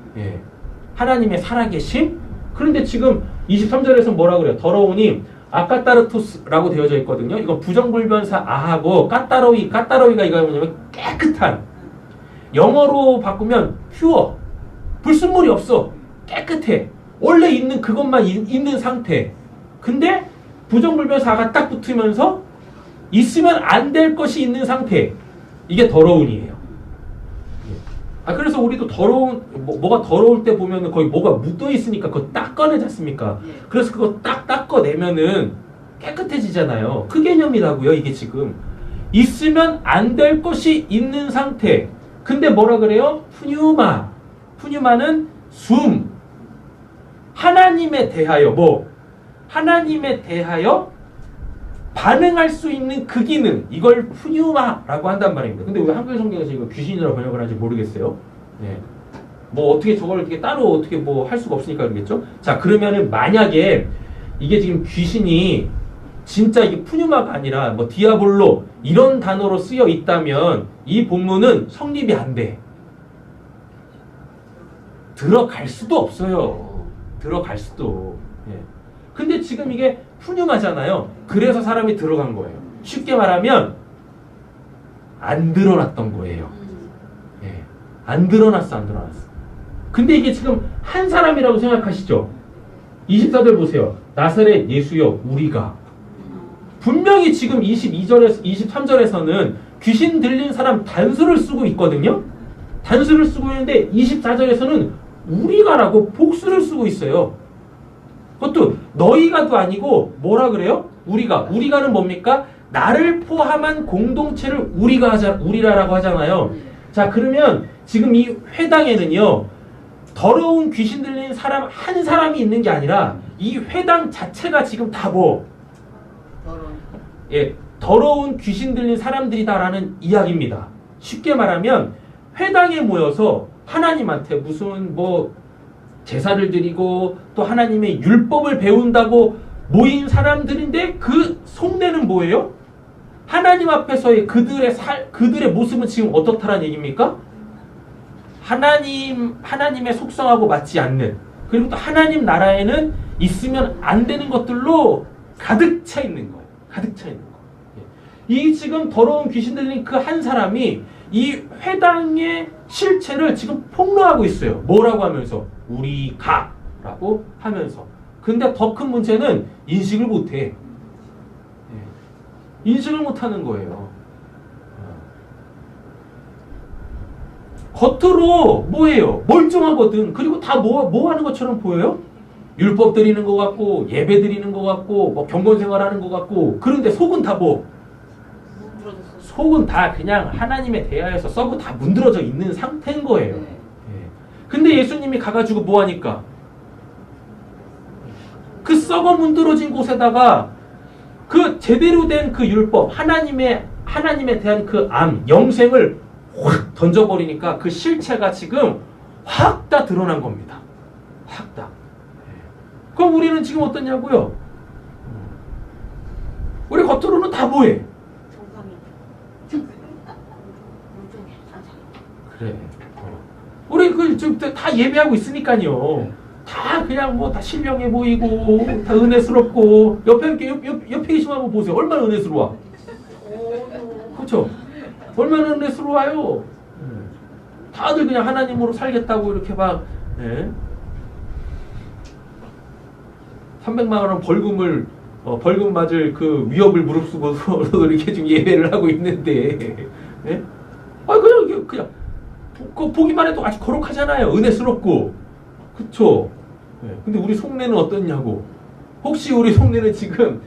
하나님의 살아계심. 그런데 지금 23절에서 뭐라 그래요? 더러우니 아까따르토스라고 되어져 있거든요. 이거 부정불변사 아하고 까따로이가 이거 뭐냐면 깨끗한. 영어로 바꾸면 퓨어. 불순물이 없어. 깨끗해. 원래 있는 그것만 있는 상태. 근데 부정불변사가 딱 붙으면서 있으면 안 될 것이 있는 상태. 이게 더러운이에요. 그래서 우리도 더러운 뭐가 더러울 때 보면은 거의 뭐가 묻어 있으니까 그거 닦아내지 않습니까? 예. 그래서 그거 딱 닦아내면은 깨끗해지잖아요. 그 개념이라고요. 이게 지금 있으면 안 될 것이 있는 상태. 근데 뭐라 그래요? 푸뉴마는 숨. 하나님에 대하여 하나님에 대하여 반응할 수 있는 그 기능, 이걸 푸뉴마라고 한단 말입니다. 근데 왜 한글 성경에서 이거 귀신이라고 번역을 하는지 모르겠어요. 네. 뭐 어떻게 저걸 이렇게 따로 어떻게 뭐 할 수가 없으니까 그러겠죠. 자, 그러면은 만약에 이게 지금 귀신이 진짜 이게 푸뉴마가 아니라 뭐 디아볼로 이런 단어로 쓰여 있다면 이 본문은 성립이 안 돼. 들어갈 수도 없어요. 들어갈 수도. 예. 근데 지금 이게 푸뉴마잖아요. 그래서 사람이 들어간 거예요. 쉽게 말하면 안 드러났던 거예요. 예. 안 드러났어. 근데 이게 지금 한 사람이라고 생각하시죠? 24절 보세요. 나사렛 예수여 우리가. 분명히 지금 23절에서는 귀신 들린 사람 단수를 쓰고 있거든요. 단수를 쓰고 있는데 24절에서는 우리가라고 복수를 쓰고 있어요. 그것도 너희가도 아니고 뭐라 그래요? 우리가는 뭡니까? 나를 포함한 공동체를 우리라라고 하잖아요. 자, 그러면 지금 이 회당에는요, 더러운 귀신 들린 사람 한 사람이 있는 게 아니라 이 회당 자체가 지금 다 더러운 귀신 들린 사람들이다라는 이야기입니다. 쉽게 말하면 회당에 모여서 하나님한테 무슨 제사를 드리고 또 하나님의 율법을 배운다고 모인 사람들인데 그 속내는 뭐예요? 하나님 앞에서의 그들의 모습은 지금 어떻다라는 얘기입니까? 하나님의 속성하고 맞지 않는, 그리고 또 하나님 나라에는 있으면 안 되는 것들로 가득 차 있는 거예요. 이 지금 더러운 귀신 들린 그 한 사람이 이 회당의 실체를 지금 폭로하고 있어요. 뭐라고 하면서? 우리가라고 하면서. 근데 더 큰 문제는 인식을 못해. 인식을 못하는 거예요. 겉으로 뭐예요? 멀쩡하거든. 그리고 다 뭐 하는 것처럼 보여요? 율법 드리는 것 같고, 예배 드리는 것 같고, 경건 생활하는 것 같고. 그런데 속은 다 속은 다 그냥 하나님에 대하여서 썩어 다 문드러져 있는 상태인 거예요. 근데 예수님이 가가지고 뭐 하니까? 그 썩어 문드러진 곳에다가 그 제대로 된 그 율법, 하나님에 대한 그 영생을 확 던져버리니까 그 실체가 지금 확 다 드러난 겁니다. 확 다. 그럼 우리는 지금 어떠냐고요? 우리 겉으로는 다 뭐해? 그래. 우리 다 예배하고 있으니까요. 다 그냥 다 신령해 보이고 다 은혜스럽고 옆에 계신 분 한번 보세요. 얼마나 은혜스러워. 그렇죠? 얼마나 은혜스러워요. 다들 그냥 하나님으로 살겠다고 이렇게 막 300만 원 벌금 맞을 그 위협을 무릅쓰고서 이렇게 지금 예배를 하고 있는데, 그냥 보기만 해도 아주 거룩하잖아요. 은혜스럽고, 그쵸? 근데 우리 속내는 어떻냐고? 혹시 우리 속내는 지금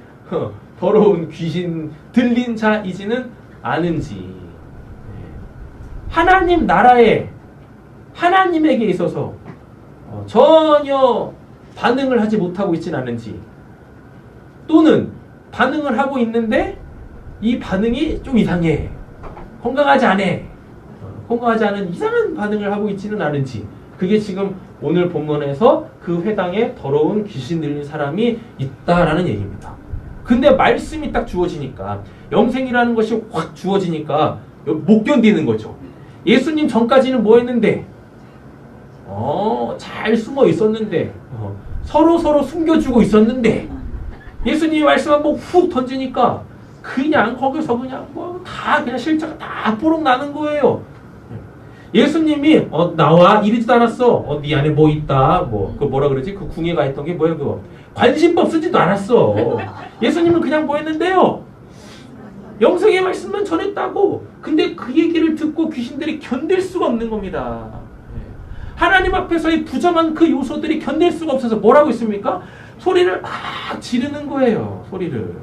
더러운 귀신 들린 자이지는 않은지, 하나님 나라에 하나님에게 있어서 전혀 반응을 하지 못하고 있지는 않은지, 또는 반응을 하고 있는데 이 반응이 좀 이상해, 건강하지 않은 이상한 반응을 하고 있지는 않은지, 그게 지금 오늘 본문에서 그 회당에 더러운 귀신 들린 사람이 있다라는 얘기입니다. 근데 말씀이 딱 주어지니까, 영생이라는 것이 확 주어지니까 못 견디는 거죠. 예수님 전까지는 뭐 했는데? 잘 숨어 있었는데, 서로 숨겨주고 있었는데, 예수님이 말씀 한번 훅 던지니까 그냥 거기서 그냥 다 그냥 실체가 다 뽀록 나는 거예요. 예수님이 나와 이러지도 않았어. 네 안에 뭐 있다. 그 뭐라 그러지? 그 궁예가 했던 게 뭐야 그거? 관심법 쓰지도 않았어. 예수님은 그냥 뭐 했는데요? 영생의 말씀만 전했다고. 근데 그 얘기를 듣고 귀신들이 견딜 수가 없는 겁니다. 하나님 앞에서의 부정한 그 요소들이 견딜 수가 없어서 뭐라고 있습니까? 소리를 막 지르는 거예요. 소리를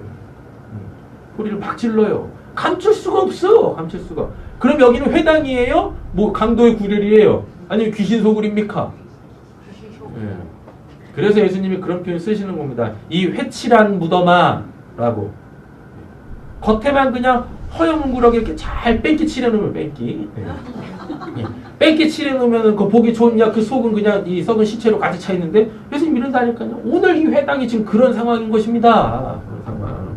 막 질러요. 감출 수가 없어. 감출 수가. 그럼 여기는 회당이에요? 뭐 강도의 구렬이에요? 아니면 귀신 소굴입니까? 예. 그래서 예수님이 그런 표현 쓰시는 겁니다. 이 회칠한 무덤아 라고. 겉에만 그냥 허영무구하게 이렇게 잘 뺑기 칠해놓으면 뺑기. 예. 뺑기 칠해놓으면 그 보기 좋냐? 그 속은 그냥 이 썩은 시체로 가득 차 있는데 예수님 이런다니까요. 오늘 이 회당이 지금 그런 상황인 것입니다. 그런 상황.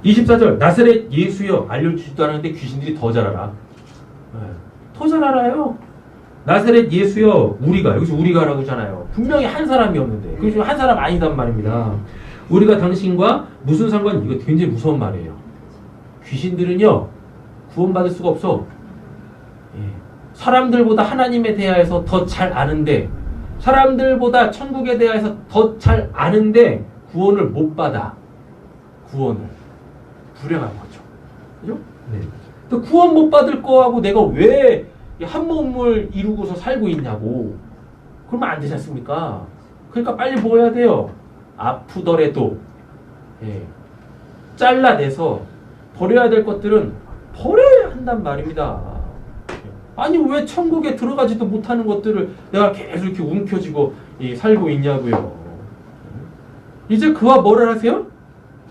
24절 나사렛 예수여 알려주지도 않았는데 귀신들이 더 잘 알아. 더 잘 알아요. 나사렛 예수여 우리가 여기서 우리가라고 하잖아요. 분명히 한 사람이었는데 그 중에 한 사람 아니단 말입니다. 우리가 당신과 무슨 상관? 이거 굉장히 무서운 말이에요. 귀신들은요 구원받을 수가 없어. 사람들보다 하나님에 대하여서 더 잘 아는데 사람들보다 천국에 대하여서 더 잘 아는데 구원을 못 받아. 구원을 불행한 거죠. 그죠? 네. 또 구원 못 받을 거하고 내가 왜 한 몸을 이루고서 살고 있냐고. 그러면 안 되지 않습니까? 그러니까 빨리 뭐 해야 돼요? 아프더라도 잘라내서 버려야 될 것들은 버려야 한단 말입니다. 아니 왜 천국에 들어가지도 못하는 것들을 내가 계속 이렇게 움켜쥐고 살고 있냐고요. 이제 그와 뭐를 하세요?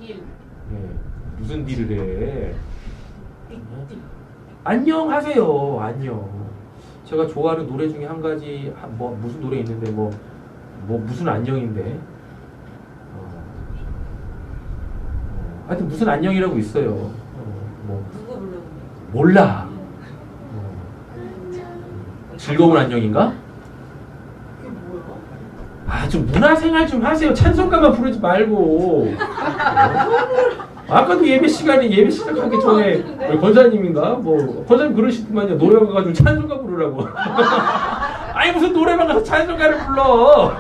딜. 무슨 딜을 해? 안녕 하세요. 안녕. 제가 좋아하는 노래 중에 한 가지 뭐 무슨 노래 있는데 뭐 무슨 안녕인데 하여튼 무슨 안녕이라고 있어요. 누가 불러요? 몰라. 즐거운 안녕인가? 그게 뭐야? 아, 좀 문화생활 좀 하세요. 찬송가만 부르지 말고. 아까도 예배 시작하기 전에 권사님인가? 뭐 권사님 그러시더만요. 노래방 가가지고 찬송가 부르라고. 아니 무슨 노래방 가서 찬송가를 불러.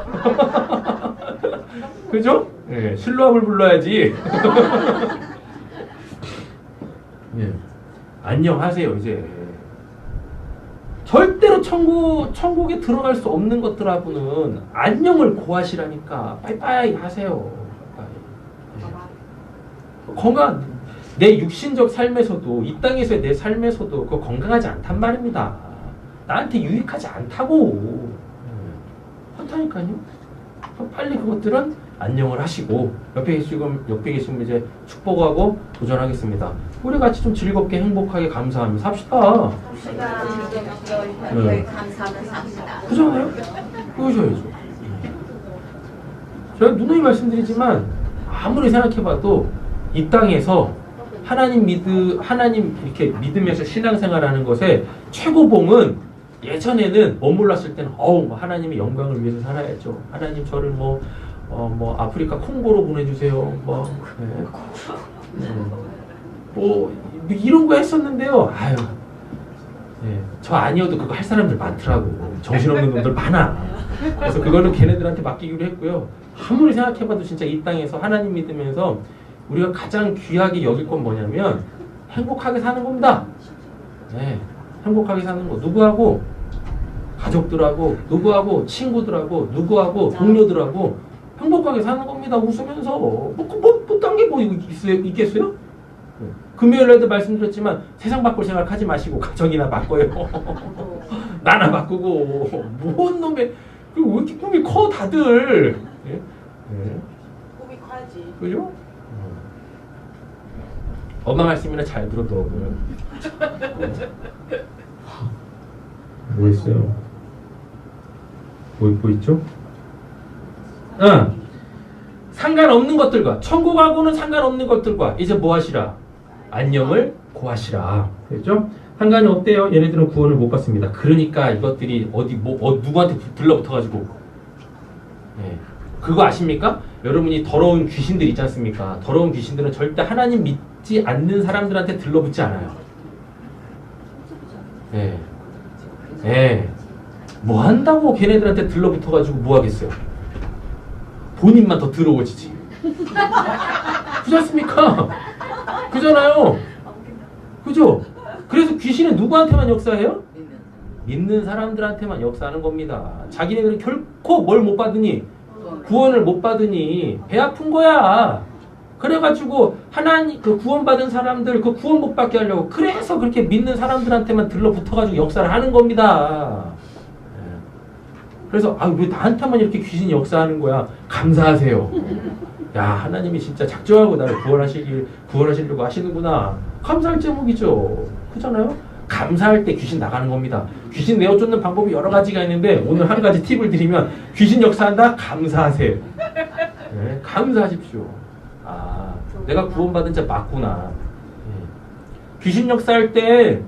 그죠? 예, 신로함을 불러야지. 예. 안녕하세요 이제. 절대로 천국에 들어갈 수 없는 것들하고는 안녕을 고하시라니까. 빠이빠이 하세요. 건강, 내 육신적 삶에서도 이 땅에서의 내 삶에서도 그거 건강하지 않단 말입니다. 나한테 유익하지 않다고. 그렇다니까요. 빨리 그것들은 안녕을 하시고 옆에 계시면 이제 축복하고 도전하겠습니다. 우리 같이 좀 즐겁게 행복하게 감사하면서 삽시다. 네. 감사하면서 삽시다. 그잖아요? 그러셔야죠. 제가 누누이 말씀드리지만 아무리 생각해봐도 이 땅에서 하나님 이렇게 믿으면서 신앙생활하는 것의 최고봉은 예전에는 머물렀을 때는 하나님의 영광을 위해서 살아야죠. 하나님 저를 뭐 아프리카 콩고로 보내주세요. 뭐 이런 거 했었는데요. 아유, 저 아니어도 그거 할 사람들 많더라고. 정신없는 놈들 많아. 그래서 그거는 걔네들한테 맡기기로 했고요. 아무리 생각해봐도 진짜 이 땅에서 하나님 믿으면서 우리가 가장 귀하게 여길 건 뭐냐면 행복하게 사는 겁니다. 행복하게 사는 거. 누구하고? 가족들하고, 누구하고? 친구들하고, 누구하고? 동료들하고 행복하게 사는 겁니다. 웃으면서. 딴 게 뭐 있겠어요? 금요일에도 말씀드렸지만 세상 바꿀 생각하지 마시고 가정이나 바꿔요. 나나 바꾸고. 뭔 놈의 왜 이렇게 꿈이 커 다들. 꿈이 커야지. 그죠? 엄마 말씀이나 잘 들어도 뭐 있어요? 뭐 있죠? 상관없는 것들과 천국하고는 상관없는 것들과 이제 뭐 하시라? 안녕을 고하시라. 그렇죠? 상관이 없대요. 얘네들은 구원을 못 받습니다. 그러니까 이것들이 누구한테 들러붙어가지고 그거 아십니까? 여러분이 더러운 귀신들 있지 않습니까? 더러운 귀신들은 절대 하나님 믿지 않는 사람들한테 들러붙지 않아요. 뭐 한다고 걔네들한테 들러붙어가지고 뭐 하겠어요? 본인만 더 더러워지지. 그렇지 않습니까? 그잖아요. 그죠? 그래서 귀신은 누구한테만 역사해요? 믿는 사람들한테만 역사하는 겁니다. 자기네들은 결코 뭘 못 받으니? 구원을 못 받으니 배 아픈 거야. 그래가지고 하나님 그 구원받은 사람들 그 구원 못 받게 하려고 그래서 그렇게 믿는 사람들한테만 들러붙어가지고 역사를 하는 겁니다. 그래서 왜 나한테만 이렇게 귀신이 역사하는 거야? 감사하세요. 야, 하나님이 진짜 작정하고 나를 구원하시려고 하시는구나. 감사할 제목이죠. 그렇잖아요? 감사할 때 귀신 나가는 겁니다. 귀신 내어 쫓는 방법이 여러 가지가 있는데 오늘 한 가지 팁을 드리면 귀신 역사한다? 감사하세요. 네, 감사하십시오. 내가 구원받은 자 맞구나. 귀신 역사할 때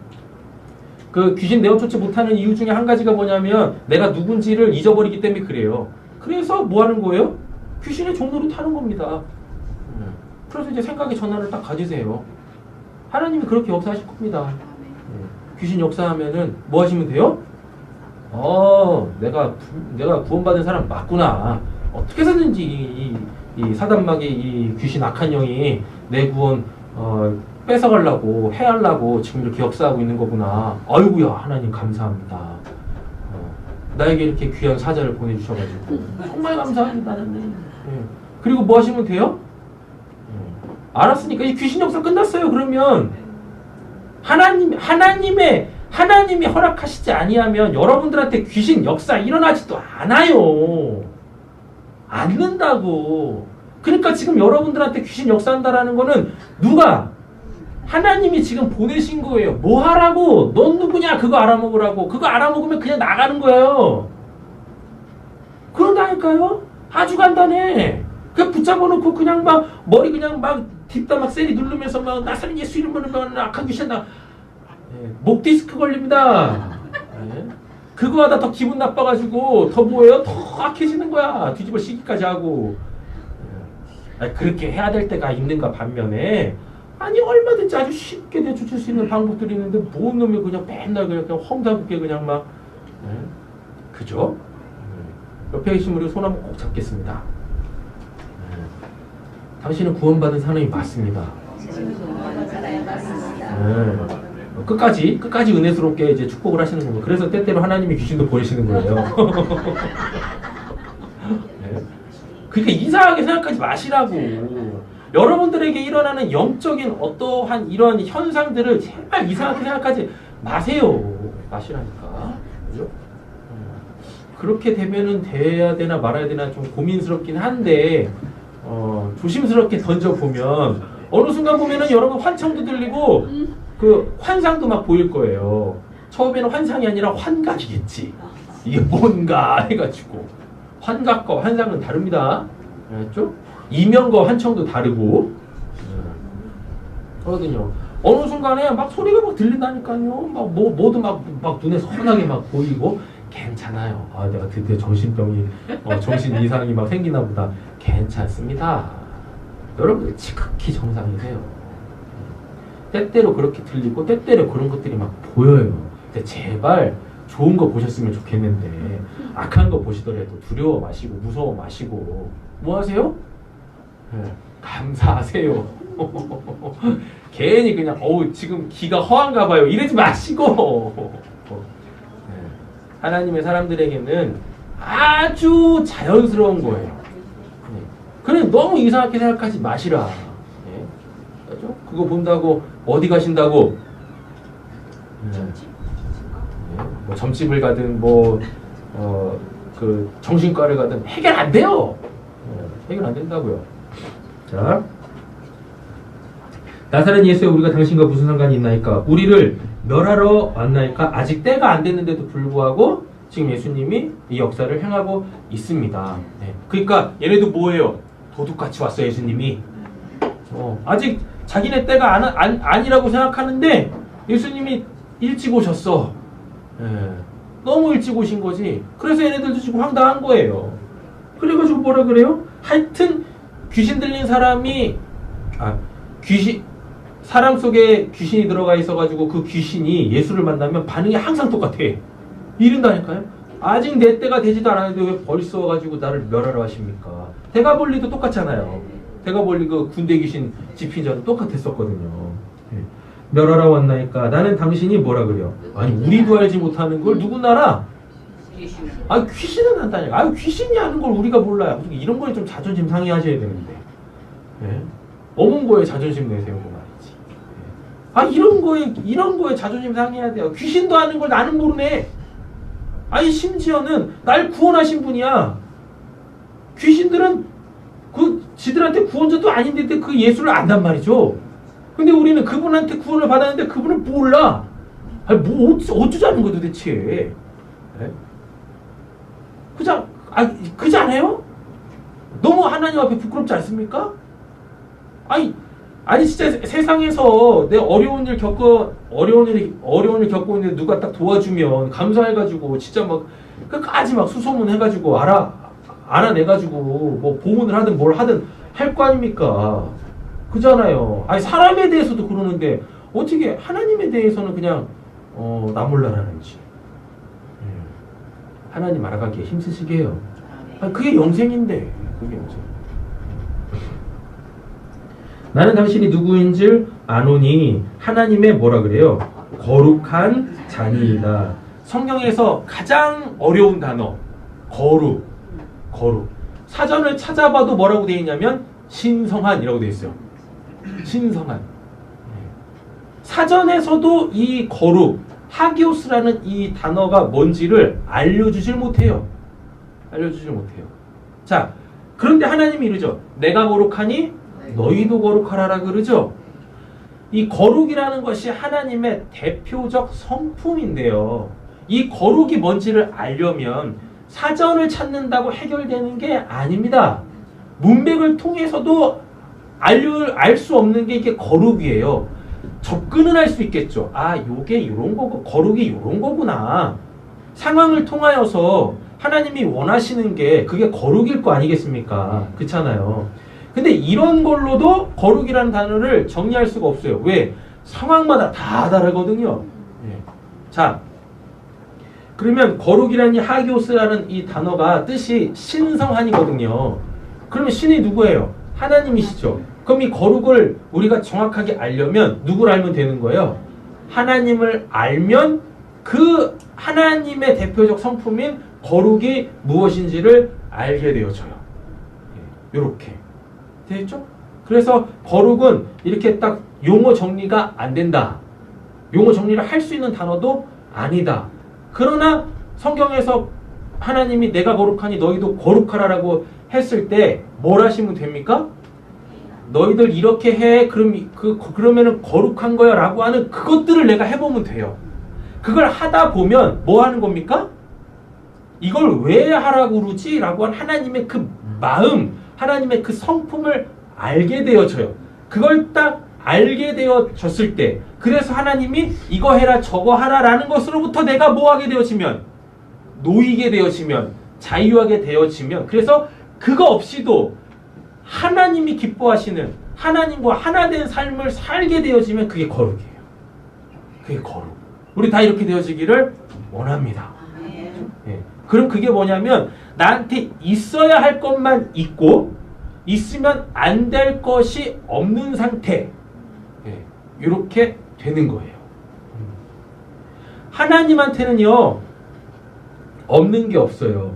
그 귀신 내어 쫓지 못하는 이유 중에 한 가지가 뭐냐면 내가 누군지를 잊어버리기 때문에 그래요. 그래서 뭐 하는 거예요? 귀신의 종로를 타는 겁니다. 그래서 이제 생각의 전환을 딱 가지세요. 하나님이 그렇게 역사하실 겁니다. 귀신 역사하면은 뭐 하시면 돼요? 내가 구원받은 사람 맞구나. 어떻게 해서든지 이 사단마귀 이 귀신 악한 영이 내 구원 뺏어가려고 해하려고 지금 이렇게 역사하고 있는 거구나. 아이고야 하나님 감사합니다. 나에게 이렇게 귀한 사자를 보내주셔가지고 정말 감사합니다 하나님. 그리고 뭐 하시면 돼요? 알았으니까 이 귀신 역사 끝났어요. 그러면 하나님이 허락하시지 아니하면 여러분들한테 귀신 역사 일어나지도 않아요. 않는다고. 그러니까 지금 여러분들한테 귀신 역사한다라는 거는 누가? 하나님이 지금 보내신 거예요. 뭐 하라고? 넌 누구냐? 그거 알아먹으라고. 그거 알아먹으면 그냥 나가는 거예요. 그런다니까요? 아주 간단해. 그냥 붙잡아 놓고 그냥 막 머리 그냥 막 딥다 막 세리 누르면서 막 나사는 예수 이름으로 막 악한 귀신 목 디스크 걸립니다. 그거 하다 더 기분 나빠가지고 더 뭐예요? 더 악해지는 거야. 뒤집어 씌기까지 하고. 그렇게 해야 될 때가 있는가 반면에 얼마든지 아주 쉽게 내쫓을 수 있는 방법들이 있는데 뭔 놈이 그냥 맨날 그냥 험상궂게 그냥 막 그죠? 옆에 계신 분이 손 한번 꼭 잡겠습니다. 당신은 구원받은 사람이 맞습니다. 끝까지 은혜스럽게 이제 축복을 하시는 겁니다. 그래서 때때로 하나님이 귀신도 보내시는 거예요. 그러니까 이상하게 생각하지 마시라고. 여러분들에게 일어나는 영적인 어떠한 이런 현상들을 제발 이상하게 생각하지 마세요. 마시라니까. 그죠? 그렇게 되면은 돼야 되나 말아야 되나 좀 고민스럽긴 한데 조심스럽게 던져보면 어느 순간 보면은 여러분 환청도 들리고 그 환상도 막 보일 거예요. 처음에는 환상이 아니라 환각이겠지. 이게 뭔가 해가지고 환각과 환상은 다릅니다. 알았죠? 이면과 환청도 다르고 그러거든요. 어느 순간에 막 소리가 막 들린다니까요. 막 뭐도 막 눈에 선하게 막 보이고 괜찮아요. 내가 드디어 정신병이 정신 이상이 막 생기나 보다. 괜찮습니다. 여러분들 지극히 정상이세요. 때때로 그렇게 들리고 때때로 그런 것들이 막 보여요. 근데 제발 좋은 거 보셨으면 좋겠는데 악한 거 보시더라도 두려워 마시고 무서워 마시고 뭐 하세요? 감사하세요. 괜히 그냥 지금 기가 허한가 봐요. 이러지 마시고 하나님의 사람들에게는 아주 자연스러운 거예요. 그래 너무 이상하게 생각하지 마시라. 그렇죠? 그거 본다고 어디 가신다고? 뭐 점집을 가든 그 정신과를 가든 해결 안 돼요. 해결 안 된다고요. 자, 나사렛 예수에 우리가 당신과 무슨 상관이 있나이까? 우리를 멸하러 왔나이까? 아직 때가 안 됐는데도 불구하고 지금 예수님이 이 역사를 행하고 있습니다. 그러니까 얘네도 뭐예요? 도둑같이 왔어요. 예수님이. 아직 자기네 때가 아니라고 생각하는데 예수님이 일찍 오셨어. 너무 일찍 오신 거지. 그래서 얘네들도 지금 황당한 거예요. 그래가지고 뭐라 그래요? 하여튼 귀신 들린 사람이 사람 속에 귀신이 들어가 있어가지고 그 귀신이 예수를 만나면 반응이 항상 똑같아. 이른다니까요. 아직 내 때가 되지도 않았는데 왜 벌써 와가지고 나를 멸하러 하십니까? 대가볼리도 똑같잖아요. 대가벌리 그 군대 귀신 집힌 자도 똑같았었거든요. 예. 멸하라 왔나이까 나는 당신이 뭐라 그래요? 아니 우리도 알지 못하는 걸 누구나 알아? 아 귀신은 안다니까. 아 귀신이 아는 걸 우리가 몰라요. 이런 거에 좀 자존심 상해하셔야 되는데. 예? 어문 거에 자존심 내세우고 말이지. 예. 아 이런 거에 자존심 상해야 돼요. 귀신도 아는 걸 나는 모르네. 아니 심지어는 날 구원하신 분이야. 귀신들은 그 지들한테 구원자도 아닌데 그 예수를 안단 말이죠. 근데 우리는 그분한테 구원을 받았는데 그분은 몰라. 아니 뭐 어쩌자는 거야 도대체. 예? 그지 않아요? 너무 하나님 앞에 부끄럽지 않습니까? 아니 진짜 세상에서 내 어려운 일 겪고 있는데 누가 딱 도와주면 감사해가지고 진짜 막 끝까지 막 수소문 해가지고 알아내가지고 뭐 보문을 하든 뭘 하든 할 거 아닙니까? 그잖아요. 아니 사람에 대해서도 그러는데 어떻게 하나님에 대해서는 그냥 나 몰라라는지. 하나님 알아가기에 힘쓰시게 해요. 아니, 그게 영생인데. 그게 영생. 나는 당신이 누구인줄 아노니 하나님의 뭐라 그래요? 거룩한 자니이다. 성경에서 가장 어려운 단어 거룩. 사전을 찾아봐도 뭐라고 되어 있냐면 신성한이라고 되어 있어요. 신성한. 사전에서도 이 거룩 하기오스라는 이 단어가 뭔지를 알려주질 못해요. 자, 그런데 하나님이 이러죠. 내가 거룩하니 너희도 거룩하라라 그러죠. 이 거룩이라는 것이 하나님의 대표적 성품인데요. 이 거룩이 뭔지를 알려면 사전을 찾는다고 해결되는 게 아닙니다. 문맥을 통해서도 알 수 없는 게 이게 거룩이에요. 접근은 할 수 있겠죠. 아, 요게 이런 거고 거룩이 이런 거구나. 상황을 통하여서 하나님이 원하시는 게 그게 거룩일 거 아니겠습니까? 그렇잖아요. 근데 이런 걸로도 거룩이라는 단어를 정리할 수가 없어요. 왜? 상황마다 다 다르거든요. 자, 그러면 거룩이라는 이 하기오스라는 이 단어가 뜻이 신성한이거든요. 그러면 신이 누구예요? 하나님이시죠. 그럼 이 거룩을 우리가 정확하게 알려면 누구를 알면 되는 거예요? 하나님을 알면 그 하나님의 대표적 성품인 거룩이 무엇인지를 알게 되어져요. 이렇게 되겠죠? 그래서 거룩은 이렇게 딱 용어 정리가 안 된다. 용어 정리를 할 수 있는 단어도 아니다. 그러나 성경에서 하나님이 내가 거룩하니 너희도 거룩하라라고 했을 때 뭘 하시면 됩니까? 너희들 이렇게 해. 그러면은 거룩한 거야 라고 하는 그것들을 내가 해보면 돼요. 그걸 하다 보면 뭐 하는 겁니까? 이걸 왜 하라고 그러지? 라고 한 하나님의 그 마음, 하나님의 그 성품을 알게 되어져요. 그걸 딱 알게 되어졌을 때, 그래서 하나님이 이거 해라 저거 하라 라는 것으로부터 내가 뭐 하게 되어지면, 놓이게 되어지면, 자유하게 되어지면, 그래서 그거 없이도 하나님이 기뻐하시는 하나님과 하나 된 삶을 살게 되어지면 그게 거룩이에요. 그게 거룩. 우리 다 이렇게 되어지기를 원합니다. 예. 그럼 그게 뭐냐면 나한테 있어야 할 것만 있고 있으면 안 될 것이 없는 상태. 예. 이렇게 되는 거예요. 하나님한테는요 없는 게 없어요.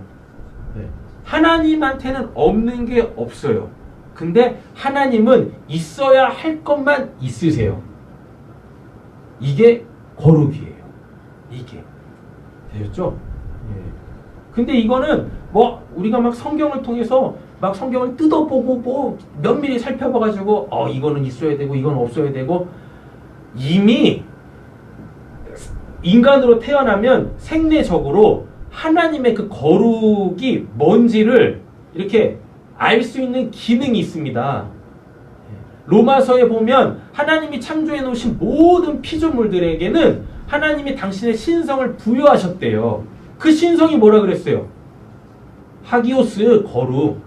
예. 하나님한테는 없는 게 없어요. 근데 하나님은 있어야 할 것만 있으세요. 이게 거룩이에요. 이게. 되셨죠? 예. 근데 이거는 뭐 우리가 막 성경을 통해서 막 성경을 뜯어보고 뭐 면밀히 살펴봐가지고 이거는 있어야 되고 이건 없어야 되고 이미 인간으로 태어나면 생내적으로 하나님의 그 거룩이 뭔지를 이렇게 알 수 있는 기능이 있습니다. 로마서에 보면 하나님이 창조해 놓으신 모든 피조물들에게는 하나님이 당신의 신성을 부여하셨대요. 그 신성이 뭐라 그랬어요? 하기오스, 거룩.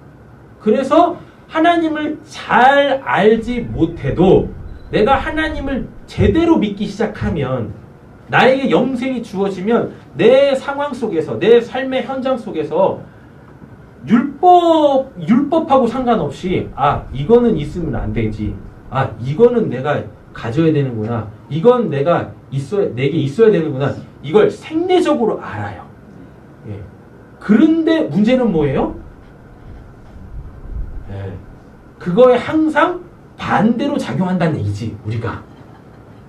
그래서 하나님을 잘 알지 못해도 내가 하나님을 제대로 믿기 시작하면 나에게 영생이 주어지면 내 상황 속에서 내 삶의 현장 속에서 율법하고 상관없이 이거는 있으면 안 되지. 이거는 내가 가져야 되는구나. 이건 내게 있어야 되는구나. 이걸 생리적으로 알아요. 예. 그런데 문제는 뭐예요? 예. 그거에 항상 반대로 작용한다는 얘기지, 우리가.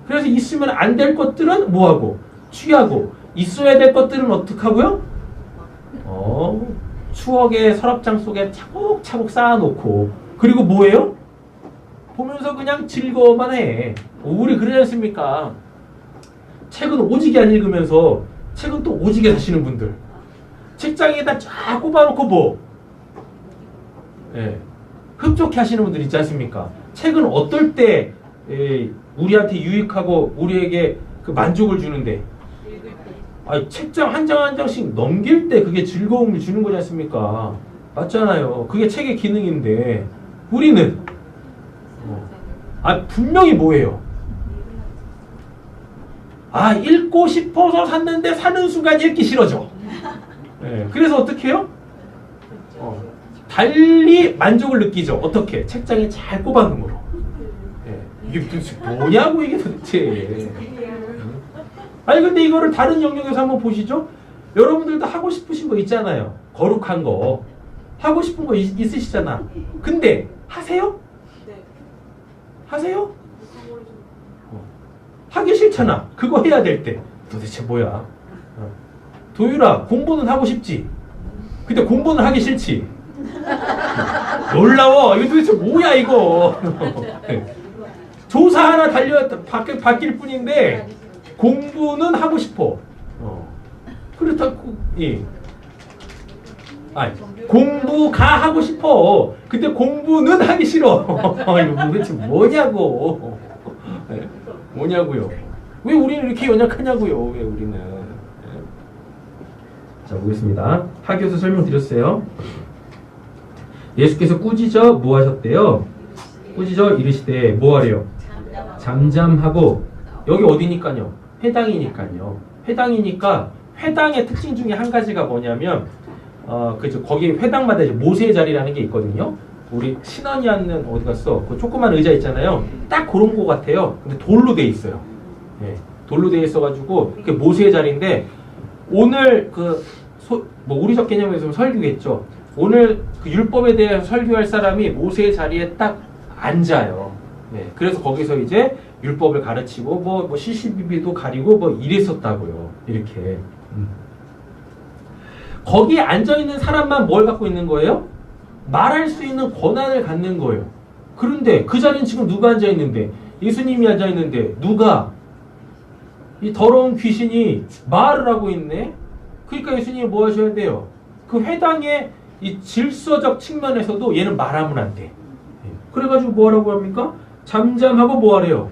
그래서 있으면 안 될 것들은 뭐하고? 취하고. 있어야 될 것들은 어떻게 하고요? 추억의 서랍장 속에 차곡차곡 쌓아놓고. 그리고 뭐예요? 보면서 그냥 즐거워만 해. 우리 그러지 않습니까? 책은 오지게 안 읽으면서 책은 또 오지게 사시는 분들. 책장에다 쫙 꼽아놓고 뭐? 예. 흡족해 하시는 분들 있지 않습니까? 책은 어떨 때 우리한테 유익하고 우리에게 그 만족을 주는데, 책장 한 장 한 장씩 넘길 때 그게 즐거움을 주는 거지 않습니까? 맞잖아요. 그게 책의 기능인데 우리는 분명히 뭐예요? 읽고 싶어서 샀는데 사는 순간 읽기 싫어져. 네, 그래서 어떻게 해요? 달리 만족을 느끼죠. 어떻게? 책장에 잘 꼽아놓음으로. 네, 이게 도대체 뭐냐고 이게 도대체. 근데 이거를 다른 영역에서 한번 보시죠. 여러분들도 하고 싶으신 거 있잖아요. 거룩한 거. 하고 싶은 거 있으시잖아. 근데 하세요? 하세요? 하기 싫잖아. 그거 해야 될 때. 도대체 뭐야? 도율아, 공부는 하고 싶지? 근데 공부는 하기 싫지? 놀라워. 이거 도대체 뭐야 이거? 조사 하나 바뀔 뿐인데 공부는 하고 싶어. 그렇다고 공부가 하고 싶어. 근데 공부는 하기 싫어. 이거 도대체 뭐냐고. 뭐냐고요. 왜 우리는 이렇게 연약하냐고요. 왜 우리는. 자, 보겠습니다. 하교수 설명드렸어요. 예수께서 꾸짖어 뭐 하셨대요? 꾸짖어 이르시되 뭐 하래요? 잠잠하고. 여기 어디니까요? 회당이니까요. 회당이니까 회당의 특징 중에 한 가지가 뭐냐면 그죠. 거기 회당마다 이제 모세의 자리라는 게 있거든요. 우리 신원이 앉는 어디 갔어? 그 조그만 의자 있잖아요. 딱 그런 거 같아요. 근데 돌로 돼 있어요. 예, 돌로 돼 있어가지고 그게 모세의 자리인데 오늘 우리적 개념에서 설교겠죠. 오늘 그 율법에 대해서 설교할 사람이 모세의 자리에 딱 앉아요. 예, 그래서 거기서 이제 율법을 가르치고 뭐 시시비비도 가리고 뭐 이랬었다고요. 이렇게. 거기에 앉아 있는 사람만 뭘 갖고 있는 거예요? 말할 수 있는 권한을 갖는 거예요. 그런데 그 자리는 지금 누가 앉아 있는데? 예수님이 앉아 있는데 누가? 이 더러운 귀신이 말을 하고 있네. 그러니까 예수님이 뭐 하셔야 돼요? 그 회당의 이 질서적 측면에서도 얘는 말하면 안 돼. 그래가지고 뭐 하라고 합니까? 잠잠하고 뭐 하래요?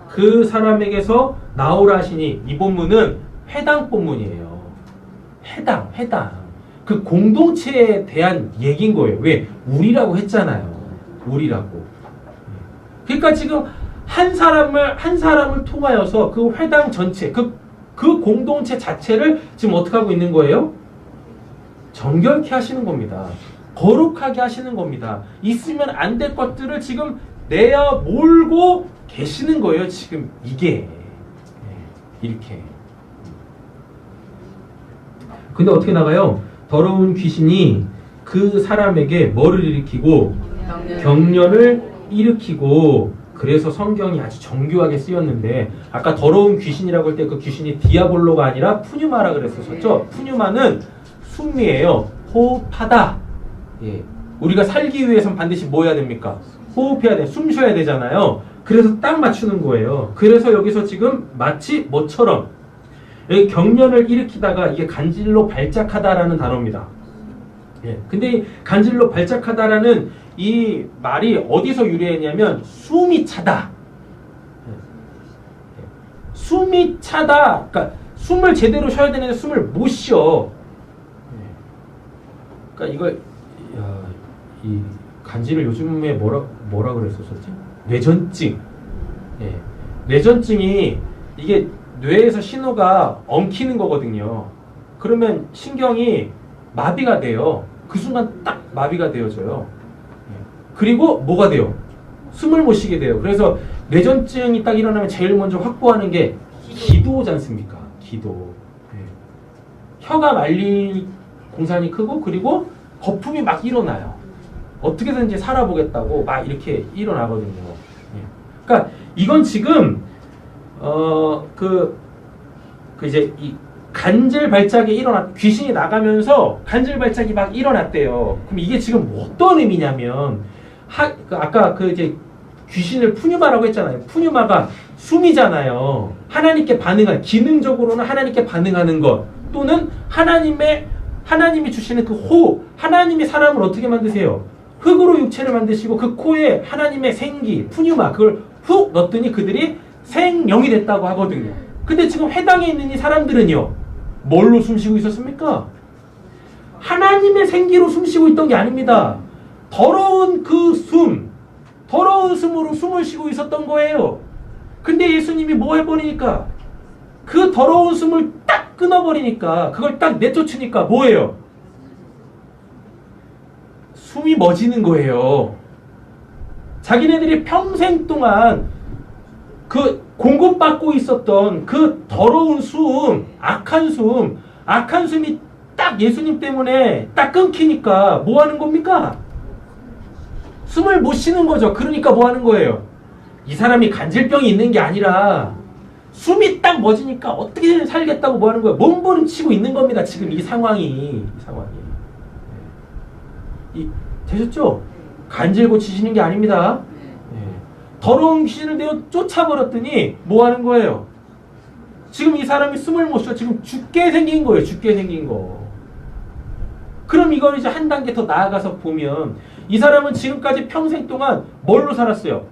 그 사람에게서 나오라 하시니. 이 본문은 회당 본문이에요. 회당. 그 공동체에 대한 얘기인 거예요. 왜? 우리라고 했잖아요. 우리라고. 그러니까 지금 한 사람을 통하여서 그 회당 전체, 그 공동체 자체를 지금 어떻게 하고 있는 거예요? 정결케 하시는 겁니다. 거룩하게 하시는 겁니다. 있으면 안 될 것들을 지금 내어 몰고 계시는 거예요. 지금 이게. 이렇게. 근데 어떻게 나가요? 더러운 귀신이 그 사람에게 뭐를 일으키고? 경련을 일으키고. 그래서 성경이 아주 정교하게 쓰였는데 아까 더러운 귀신이라고 할 때 그 귀신이 디아볼로가 아니라 푸뉴마라 그랬었죠. 푸뉴마는 숨이에요. 호흡하다. 예. 우리가 살기 위해서는 반드시 뭐 해야 됩니까? 호흡해야 돼. 숨 쉬어야 되잖아요. 그래서 딱 맞추는 거예요. 그래서 여기서 지금 마치 뭐처럼 여기 경련을 일으키다가 이게 간질로 발작하다라는 단어입니다. 예. 근데 이 간질로 발작하다라는 이 말이 어디서 유래했냐면 숨이 차다. 숨이 차다. 그러니까 숨을 제대로 쉬어야 되는데 숨을 못 쉬어. 그러니까 이걸 이 간질을 요즘에 뭐라 그랬었지? 뇌전증. 예. 뇌전증이 이게 뇌에서 신호가 엉키는 거거든요. 그러면 신경이 마비가 돼요. 그 순간 딱 마비가 되어져요. 그리고 뭐가 돼요? 숨을 못 쉬게 돼요. 그래서 뇌전증이 딱 일어나면 제일 먼저 확보하는 게 기도지 않습니까? 기도. 혀가 말릴 공산이 크고 그리고 거품이 막 일어나요. 어떻게든지 살아보겠다고 막 이렇게 일어나거든요. 그러니까 이건 지금 이제 이 간질 발작이 귀신이 나가면서 간질 발작이 막 일어났대요. 그럼 이게 지금 어떤 의미냐면 아까 이제 귀신을 푸뉴마라고 했잖아요. 푸뉴마가 숨이잖아요. 하나님께 반응한 기능적으로는 하나님께 반응하는 것 또는 하나님이 주시는 그 호흡. 하나님이 사람을 어떻게 만드세요? 흙으로 육체를 만드시고 그 코에 하나님의 생기, 푸뉴마 그걸 훅 넣었더니 그들이 생명이 됐다고 하거든요. 근데 지금 해당에 있는 이 사람들은요. 뭘로 숨쉬고 있었습니까? 하나님의 생기로 숨쉬고 있던 게 아닙니다. 더러운 더러운 숨으로 숨을 쉬고 있었던 거예요. 근데 예수님이 뭐 해버리니까? 그 더러운 숨을 딱 끊어버리니까, 그걸 딱 내쫓으니까 뭐예요? 숨이 멎이는 거예요. 자기네들이 평생 동안 그 공급받고 있었던 그 더러운 숨, 악한 숨이 딱 예수님 때문에 딱 끊기니까 뭐 하는 겁니까? 숨을 못 쉬는 거죠. 그러니까 뭐 하는 거예요? 이 사람이 간질병이 있는 게 아니라 숨이 딱 멎으니까 어떻게든 살겠다고 뭐 하는 거예요? 몸부림치고 있는 겁니다. 지금 이 상황이. 되셨죠? 간질 고치시는 게 아닙니다. 더러운 귀신을 내어 쫓아버렸더니 뭐 하는 거예요? 지금 이 사람이 숨을 못 쉬어. 지금 죽게 생긴 거예요. 죽게 생긴 거. 그럼 이걸 이제 한 단계 더 나아가서 보면 이 사람은 지금까지 평생 동안 뭘로 살았어요?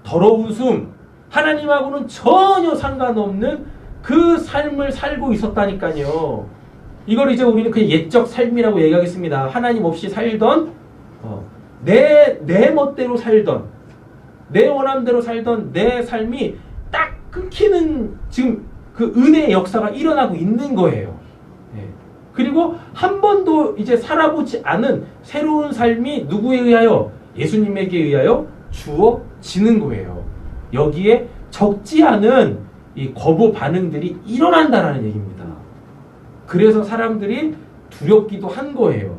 더러운 숨. 하나님하고는 전혀 상관없는 그 삶을 살고 있었다니까요. 이걸 이제 우리는 그냥 옛적 삶이라고 얘기하겠습니다. 하나님 없이 살던 내 멋대로 살던 내 원함대로 살던 내 삶이 딱 끊기는 지금 그 은혜의 역사가 일어나고 있는 거예요. 그리고 한 번도 이제 살아보지 않은 새로운 삶이 누구에 의하여? 예수님에게 의하여 주어지는 거예요. 여기에 적지 않은 이 거부 반응들이 일어난다라는 얘기입니다. 그래서 사람들이 두렵기도 한 거예요.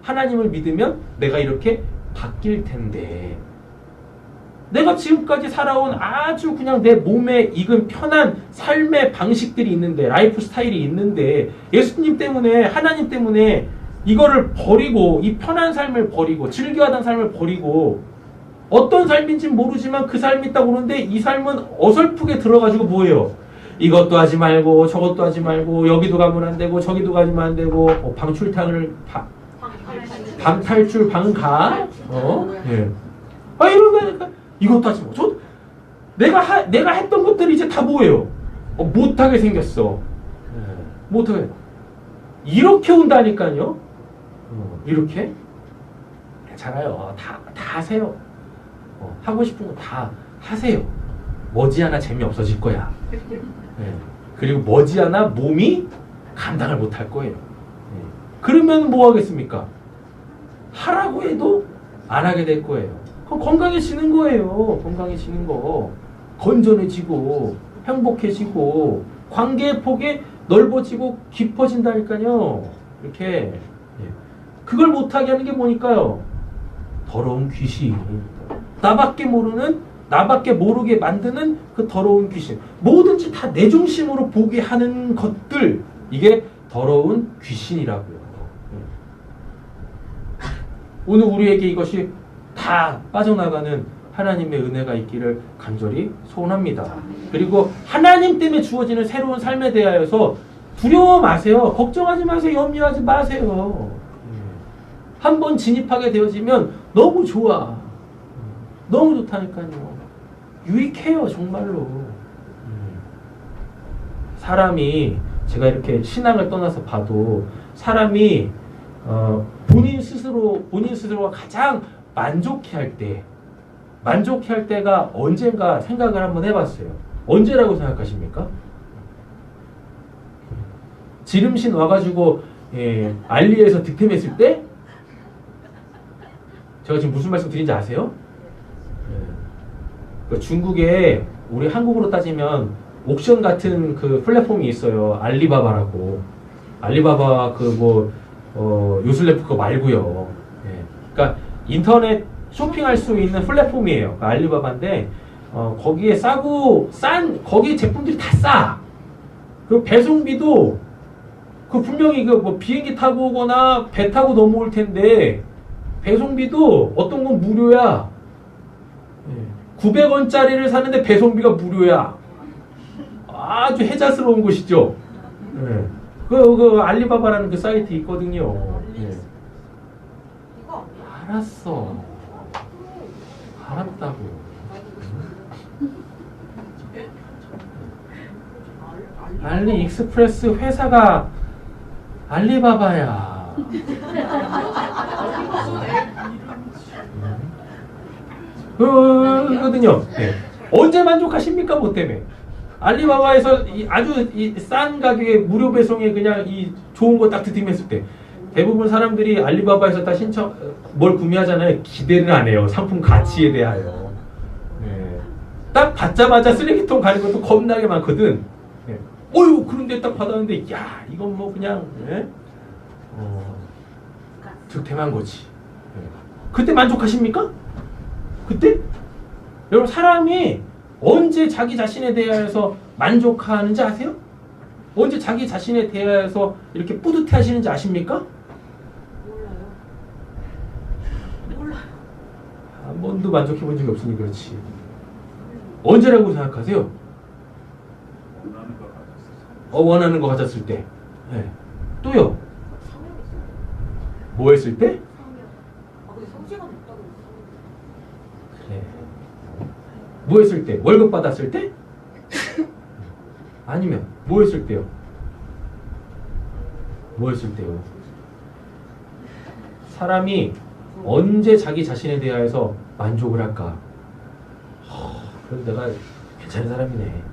하나님을 믿으면 내가 이렇게 바뀔 텐데. 내가 지금까지 살아온 아주 그냥 내 몸에 익은 편한 삶의 방식들이 있는데, 라이프 스타일이 있는데, 예수님 때문에, 하나님 때문에 이거를 버리고, 이 편한 삶을 버리고, 즐겨하던 삶을 버리고, 어떤 삶인지 모르지만 그 삶이 있다고 그러는데, 이 삶은 어설프게 들어가지고 뭐예요? 이것도 하지 말고, 저것도 하지 말고, 여기도 가면 안 되고, 저기도 가면 안 되고, 방탈출, 방가? 이러니까, 이것도 하지 마. 내가 했던 것들이 이제 다 뭐예요? 못하게 생겼어. 못하게. 이렇게 온다니까요. 이렇게. 괜찮아요. 다 하세요. 하고 싶은 거 다 하세요. 머지않아 재미없어질 거야. 그리고 머지않아 몸이 감당을 못할 거예요. 그러면 뭐 하겠습니까? 하라고 해도 안 하게 될 거예요. 그럼 건강해지는 거예요. 건강해지는 거. 건전해지고 행복해지고 관계의 폭이 넓어지고 깊어진다니까요. 이렇게. 그걸 못하게 하는 게 뭐니까요? 더러운 귀신. 나밖에 모르게 만드는 그 더러운 귀신. 뭐든지 다 내 중심으로 보게 하는 것들. 이게 더러운 귀신이라고요. 오늘 우리에게 이것이 다 빠져나가는 하나님의 은혜가 있기를 간절히 소원합니다. 그리고 하나님 때문에 주어지는 새로운 삶에 대하여서 두려워 마세요. 걱정하지 마세요. 염려하지 마세요. 한번 진입하게 되어지면 너무 좋아. 너무 좋다니까요. 유익해요. 정말로. 사람이 제가 이렇게 신앙을 떠나서 봐도 사람이 본인 스스로가 가장 만족해할 때가 언젠가 생각을 한번 해봤어요. 언제라고 생각하십니까? 지름신 와가지고 예, 알리에서 득템했을 때 제가 지금 무슨 말씀 드린지 아세요? 예. 그 중국에 우리 한국으로 따지면 옥션 같은 그 플랫폼이 있어요. 알리바바라고. 알리바바 요슬레프 그거 말고요. 예. 그러니까 인터넷 쇼핑할 수 있는 플랫폼이에요. 그러니까 알리바바인데 거기에 거기 제품들이 다 싸. 그리고 배송비도 그 분명히 비행기 타고 오거나 배 타고 넘어올 텐데 배송비도 어떤 건 무료야. 900원짜리를 사는데 배송비가 무료야. 아주 혜자스러운 곳이죠. 예. 그 알리바바라는 그 사이트 있거든요. 예. 이거 알았어. 알았다고. 알리익스프레스 회사가 알리바바야. 그거든요. 네. 언제 만족하십니까, 뭐 때문에? 알리바바에서 아주 싼 가격에 무료 배송에 그냥 이 좋은 거 딱 득템했을 때 대부분 사람들이 알리바바에서 다 뭘 구매하잖아요. 기대를 안 해요. 상품 가치에 대하여. 네. 딱 받자마자 쓰레기통 가는 것도 겁나게 많거든. 네. 어휴, 그런데 딱 받았는데, 야, 이건 뭐 그냥, 네? 득템한 거지. 네. 그때 만족하십니까? 그때? 여러분, 사람이 언제 자기 자신에 대해서 만족하는지 아세요? 언제 자기 자신에 대해서 이렇게 뿌듯해 하시는지 아십니까? 몰라요. 한 번도 만족해 본 적이 없으니 그렇지. 언제라고 생각하세요? 원하는 거 가졌을 때. 네. 또요? 뭐 했을 때? 근데 성취가 높다고 그랬어. 그래. 뭐 했을 때? 월급 받았을 때? 아니면 뭐 했을 때요? 뭐 했을 때요? 사람이 언제 자기 자신에 대해서 만족을 할까? 그래서 내가 괜찮은 사람이네.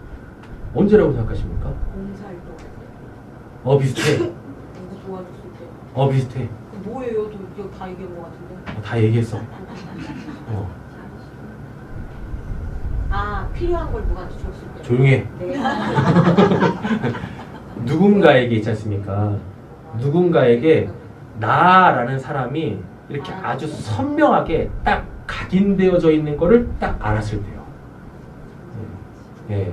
언제라고 생각하십니까? 봉사활동. 비슷해. 누구 도와줬을 때. 비슷해. 뭐예요? 이거 다 얘기한 것 같은데. 다 얘기했어. 필요한 걸 누구한테 줬을 때. 조용해. 네. 누군가에게 있지 않습니까? 누군가에게 나라는 사람이 이렇게 아주 선명하게 딱 각인되어져 있는 거를 딱 알았을 때요. 예.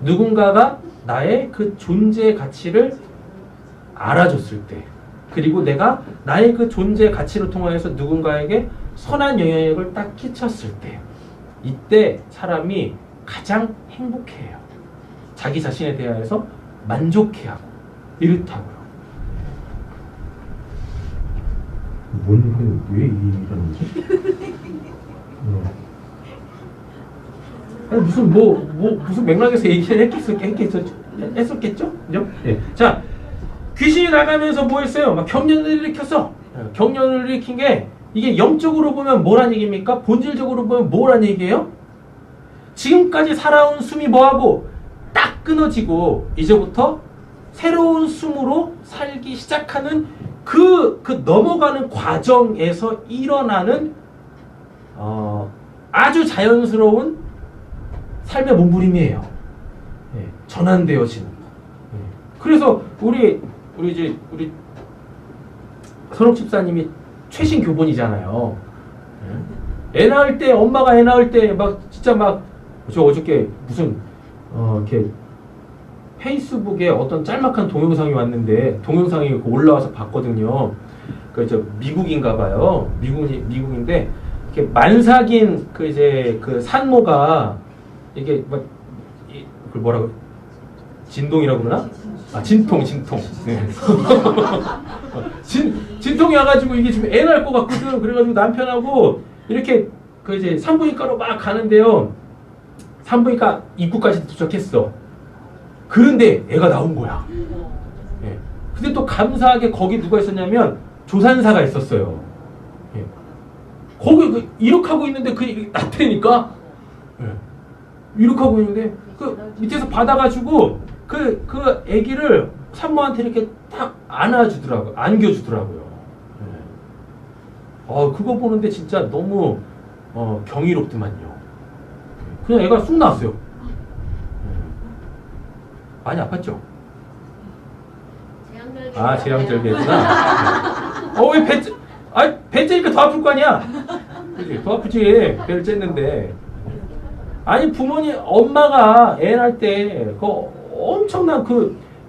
누군가가 나의 그 존재의 가치를 알아줬을 때, 그리고 내가 나의 그 존재의 가치를 통하여서 누군가에게 선한 영향력을 딱 끼쳤을 때, 이때 사람이 가장 행복해요. 자기 자신에 대해서 만족해하고 이렇다고요. 왜 이러는 거지? 아니, 무슨 맥락에서 얘기를 했었겠죠? 그죠? 네. 자, 귀신이 나가면서 뭐 했어요? 막 경련을 일으켰어. 경련을 일으킨 게 이게 영적으로 보면 뭐란 얘기입니까? 본질적으로 보면 뭐란 얘기예요? 지금까지 살아온 숨이 뭐하고 딱 끊어지고 이제부터 새로운 숨으로 살기 시작하는 그 넘어가는 과정에서 일어나는 아주 자연스러운 삶의 몸부림이에요. 예, 전환되어지는 거. 예. 그래서 우리 선옥 집사님이 최신 교본이잖아요. 예. 애 낳을 때 엄마가 애 낳을 때 저 어저께 무슨 이렇게 페이스북에 어떤 짤막한 동영상이 왔는데 동영상이 올라와서 봤거든요. 그 미국인가 봐요. 미국인데 이렇게 만삭인 그 산모가 이게 그걸 뭐라고 진동이라고 그러나? 진통. 네. 진통이 와가지고 이게 지금 애 낳을 것 같거든. 그래가지고 남편하고 이렇게 산부인과로 막 가는데요. 산부인과 입구까지 도착했어. 그런데 애가 나온 거야. 예. 근데 또 감사하게 거기 누가 있었냐면 조산사가 있었어요. 예. 거기 이렇게 하고 있는데 났다니까. 예. 이렇게 하고 있는데 밑에서 받아가지고 그 아기를 산모한테 이렇게 딱 안겨주더라고요. 그거 보는데 진짜 너무 경이롭더만요. 그냥 애가 쑥 나왔어요. 많이 아팠죠? 제왕절개구나. 왜 배 째니까 더 아플 거 아니야? 그치? 더 아프지. 배를 쨌는데. 아니, 엄마가 애 낳을 때, 엄청난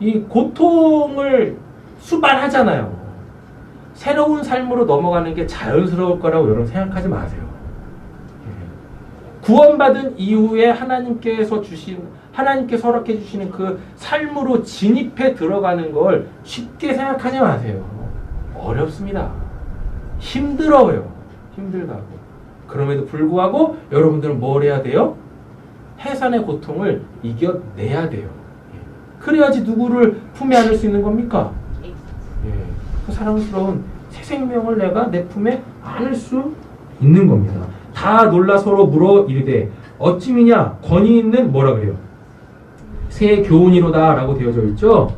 이 고통을 수반하잖아요. 새로운 삶으로 넘어가는 게 자연스러울 거라고 여러분 생각하지 마세요. 구원받은 이후에 하나님께 허락해 주시는 그 삶으로 진입해 들어가는 걸 쉽게 생각하지 마세요. 어렵습니다. 힘들어요. 힘들다고. 그럼에도 불구하고 여러분들은 뭘 해야 돼요? 해산의 고통을 이겨내야 돼요. 그래야지 누구를 품에 안을 수 있는 겁니까? 그 사랑스러운 새 생명을 내가 내 품에 안을 수 있는 겁니다. 다 놀라 서로 물어 이르되 어찌미냐 권위 있는 뭐라 그래요? 새 교훈이로다 라고 되어져 있죠.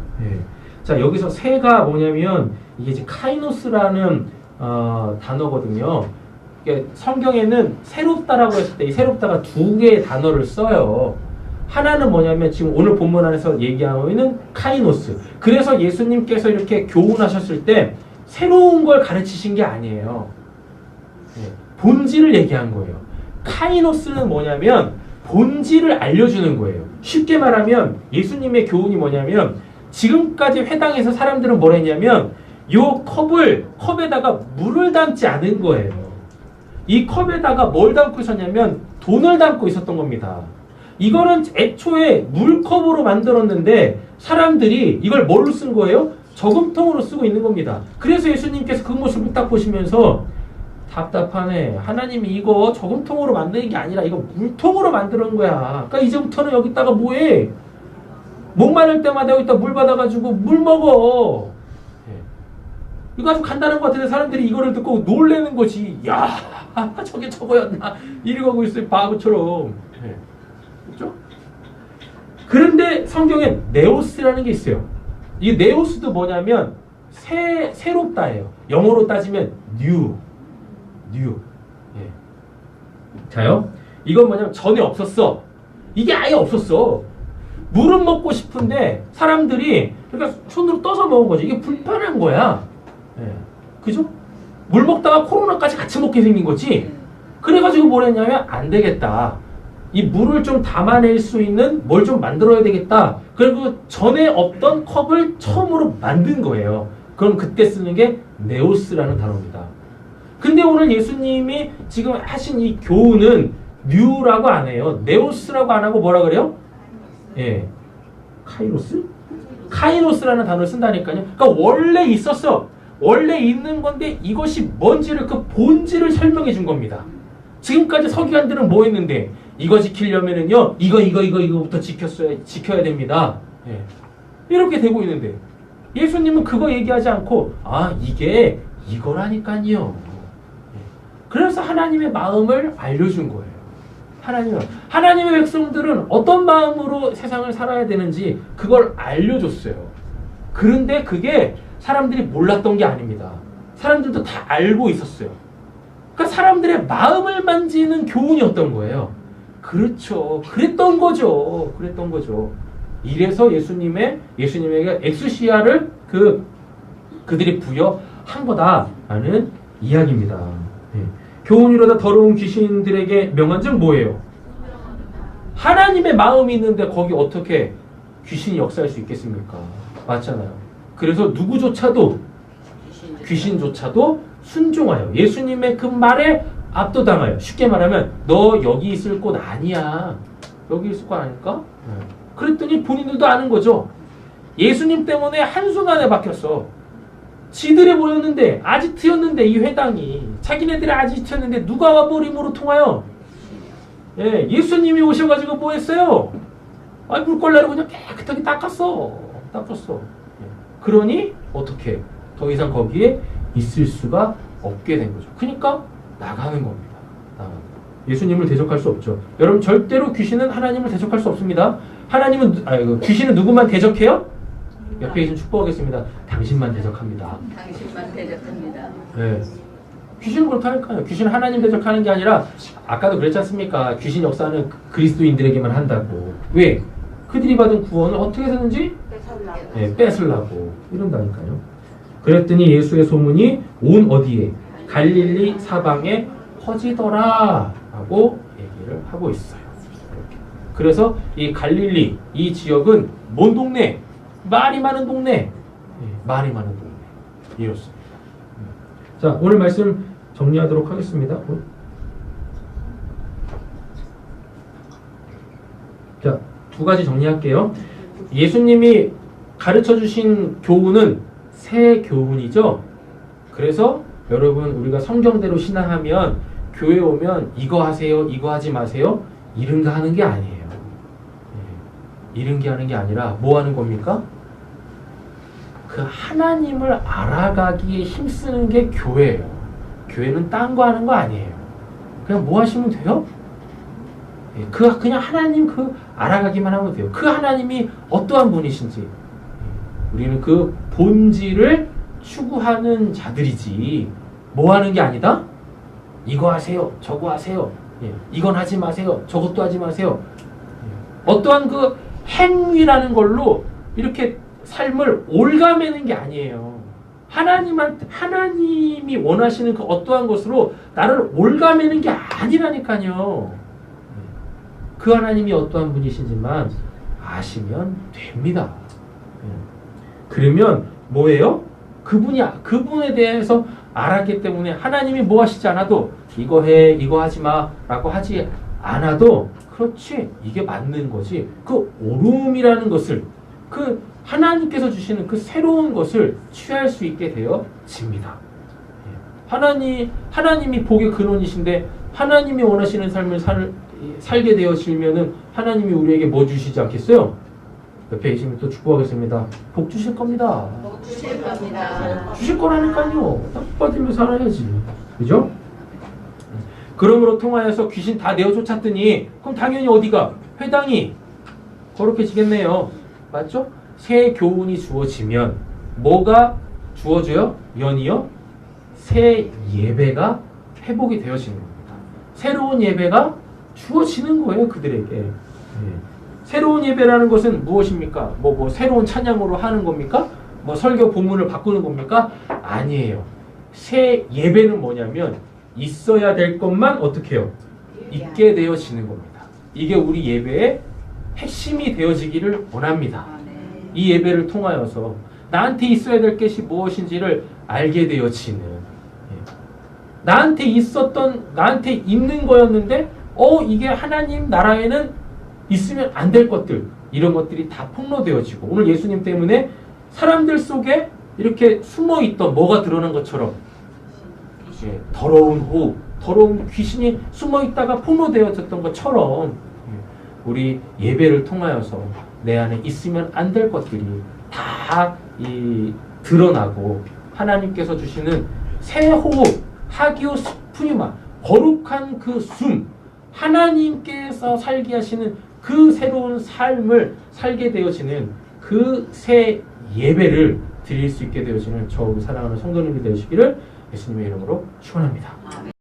자, 여기서 새가 뭐냐면 이게 이제 카이노스라는 단어거든요. 이게 성경에는 새롭다라고 했을 때 이 새롭다가 두 개의 단어를 써요. 하나는 뭐냐면 지금 오늘 본문 안에서 얘기하고 있는 카이노스. 그래서 예수님께서 이렇게 교훈하셨을 때 새로운 걸 가르치신 게 아니에요. 본질을 얘기한 거예요. 카이노스는 뭐냐면 본질을 알려주는 거예요. 쉽게 말하면 예수님의 교훈이 뭐냐면 지금까지 회당에서 사람들은 뭘 했냐면 요 컵에다가 물을 담지 않은 거예요. 이 컵에다가 뭘 담고 있었냐면 돈을 담고 있었던 겁니다. 이거는 애초에 물컵으로 만들었는데 사람들이 이걸 뭘로 쓴 거예요? 저금통으로 쓰고 있는 겁니다. 그래서 예수님께서 그 모습을 딱 보시면서 답답하네. 하나님이 이거 저금통으로 만드는 게 아니라 이거 물통으로 만드는 거야. 그러니까 이제부터는 여기다가 뭐해? 목마를 때마다 여기다 물 받아가지고 물 먹어. 이거 아주 간단한 것 같은데 사람들이 이거를 듣고 놀래는 거지. 야, 저게 저거였나? 이러고 있어요. 바보처럼. 그렇죠? 그런데 성경에 네오스라는 게 있어요. 이 네오스도 뭐냐면 새롭다예요. 영어로 따지면 new. 자요? 이건 뭐냐면 전에 없었어. 이게 아예 없었어. 물은 먹고 싶은데 사람들이 그러니까 손으로 떠서 먹은 거지. 이게 불편한 거야. 그죠? 물 먹다가 코로나까지 같이 먹게 생긴 거지. 그래가지고 뭘 했냐면 안 되겠다. 이 물을 좀 담아낼 수 있는 뭘 좀 만들어야 되겠다. 그리고 전에 없던 컵을 처음으로 만든 거예요. 그럼 그때 쓰는 게 네오스라는 단어입니다. 근데 오늘 예수님이 지금 하신 이 교훈은 뉴라고 안 해요. 네오스라고 안 하고 뭐라 그래요? 카이로스? 카이노스라는 단어를 쓴다니까요. 그러니까 원래 있었어. 원래 있는 건데 이것이 뭔지를 그 본질을 설명해 준 겁니다. 지금까지 서기관들은 뭐 했는데 이거 지키려면은요 이거부터 지켜야 됩니다. 이렇게 되고 있는데 예수님은 그거 얘기하지 않고 이게 이거라니까요. 그래서 하나님의 마음을 알려준 거예요. 하나님의 백성들은 어떤 마음으로 세상을 살아야 되는지 그걸 알려줬어요. 그런데 그게 사람들이 몰랐던 게 아닙니다. 사람들도 다 알고 있었어요. 그러니까 사람들의 마음을 만지는 교훈이었던 거예요. 그렇죠. 그랬던 거죠. 이래서 예수님에게 엑수시아를 그들이 부여한 거다라는 이야기입니다. 교훈이로다 더러운 귀신들에게 명한즉 뭐예요? 하나님의 마음이 있는데 거기 어떻게 귀신이 역사할 수 있겠습니까? 맞잖아요. 그래서 누구조차도 귀신조차도 순종하여 예수님의 그 말에 압도당하여 쉽게 말하면 너 여기 있을 곳 아니야. 여기 있을 곳 아닐까? 그랬더니 본인들도 아는 거죠. 예수님 때문에 한순간에 바뀌었어. 지들이 모였는데 아지트였는데 이 회당이 자기네들이 아지트였는데 누가 와버림으로 통하여 예수님이 오셔가지고 뭐 했어요? 물걸레로 그냥 깨끗하게 닦았어. 그러니 어떻게 더 이상 거기에 있을 수가 없게 된 거죠. 그러니까 나가는 겁니다. 예수님을 대적할 수 없죠. 여러분 절대로 귀신은 하나님을 대적할 수 없습니다. 귀신은 누구만 대적해요? 옆에 계신 축복하겠습니다. 당신만 대적합니다. 당신만 대적합니다. 네. 귀신은 그렇다니까요. 귀신은 하나님 대적하는 게 아니라 아까도 그랬지 않습니까? 귀신 역사는 그리스도인들에게만 한다고. 왜? 그들이 받은 구원을 어떻게 해서든지 뺏으려고 이런다니까요. 그랬더니 예수의 소문이 온 어디에? 갈릴리 사방에 퍼지더라 라고 얘기를 하고 있어요. 그래서 이 갈릴리 이 지역은 뭔 동네? 말이 많은 동네. 말이 많은 동네. 이렇습니다. 자, 오늘 말씀 정리하도록 하겠습니다. 자, 두 가지 정리할게요. 예수님이 가르쳐 주신 교훈은 새 교훈이죠. 그래서 여러분 우리가 성경대로 신앙하면 교회 오면 이거 하세요, 이거 하지 마세요. 이런 거 하는 게 아니에요. 이런 게 하는 게 아니라 뭐 하는 겁니까? 그 하나님을 알아가기에 힘쓰는 게 교회예요. 교회는 딴 거 하는 거 아니에요. 그냥 뭐 하시면 돼요? 그냥 하나님 알아가기만 하면 돼요. 그 하나님이 어떠한 분이신지. 우리는 그 본질을 추구하는 자들이지 뭐 하는 게 아니다? 이거 하세요, 저거 하세요. 이건 하지 마세요, 저것도 하지 마세요. 어떠한 그 행위라는 걸로 이렇게 삶을 올가매는 게 아니에요. 하나님이 원하시는 그 어떠한 것으로 나를 올가매는 게 아니라니까요. 그 하나님이 어떠한 분이신지만 아시면 됩니다. 그러면 뭐예요? 그분에 대해서 알았기 때문에 하나님이 뭐 하시지 않아도 이거 해, 이거 하지 마 라고 하지 않아도 그렇지, 이게 맞는 거지. 그 오름이라는 것을 그 하나님께서 주시는 그 새로운 것을 취할 수 있게 되어집니다. 하나님이 복의 근원이신데 하나님이 원하시는 삶을 살게 되어지면은 하나님이 우리에게 뭐 주시지 않겠어요? 옆에 계시면 또 축복하겠습니다. 복 주실 겁니다. 복 주실 겁니다. 주실 거라니까요. 딱 받으며 살아야지. 그죠? 그러므로 통하여서 귀신 다 내어 쫓았더니 그럼 당연히 어디가? 회당이 거룩해지겠네요. 맞죠? 새 교훈이 주어지면 뭐가 주어져요? 연이요? 새 예배가 회복이 되어지는 겁니다. 새로운 예배가 주어지는 거예요. 그들에게. 새로운 예배라는 것은 무엇입니까? 뭐 새로운 찬양으로 하는 겁니까? 뭐 설교 본문을 바꾸는 겁니까? 아니에요. 새 예배는 뭐냐면 있어야 될 것만 어떻게 해요? 있게 되어지는 겁니다. 이게 우리 예배의 핵심이 되어지기를 원합니다. 이 예배를 통하여서 나한테 있어야 될 것이 무엇인지를 알게 되어지는, 나한테 있는 거였는데 이게 하나님 나라에는 있으면 안 될 것들, 이런 것들이 다 폭로되어지고, 오늘 예수님 때문에 사람들 속에 이렇게 숨어있던 뭐가 드러난 것처럼 더러운 호흡, 더러운 귀신이 숨어있다가 폭로되어졌던 것처럼 우리 예배를 통하여서 내 안에 있으면 안 될 것들이 다 드러나고 하나님께서 주시는 새 호흡, 하기오 스푸니마, 거룩한 그 숨, 하나님께서 살게 하시는 그 새로운 삶을 살게 되어지는 그 새 예배를 드릴 수 있게 되어지는 저 사랑하는 성도님이 되시기를 예수님의 이름으로 축원합니다.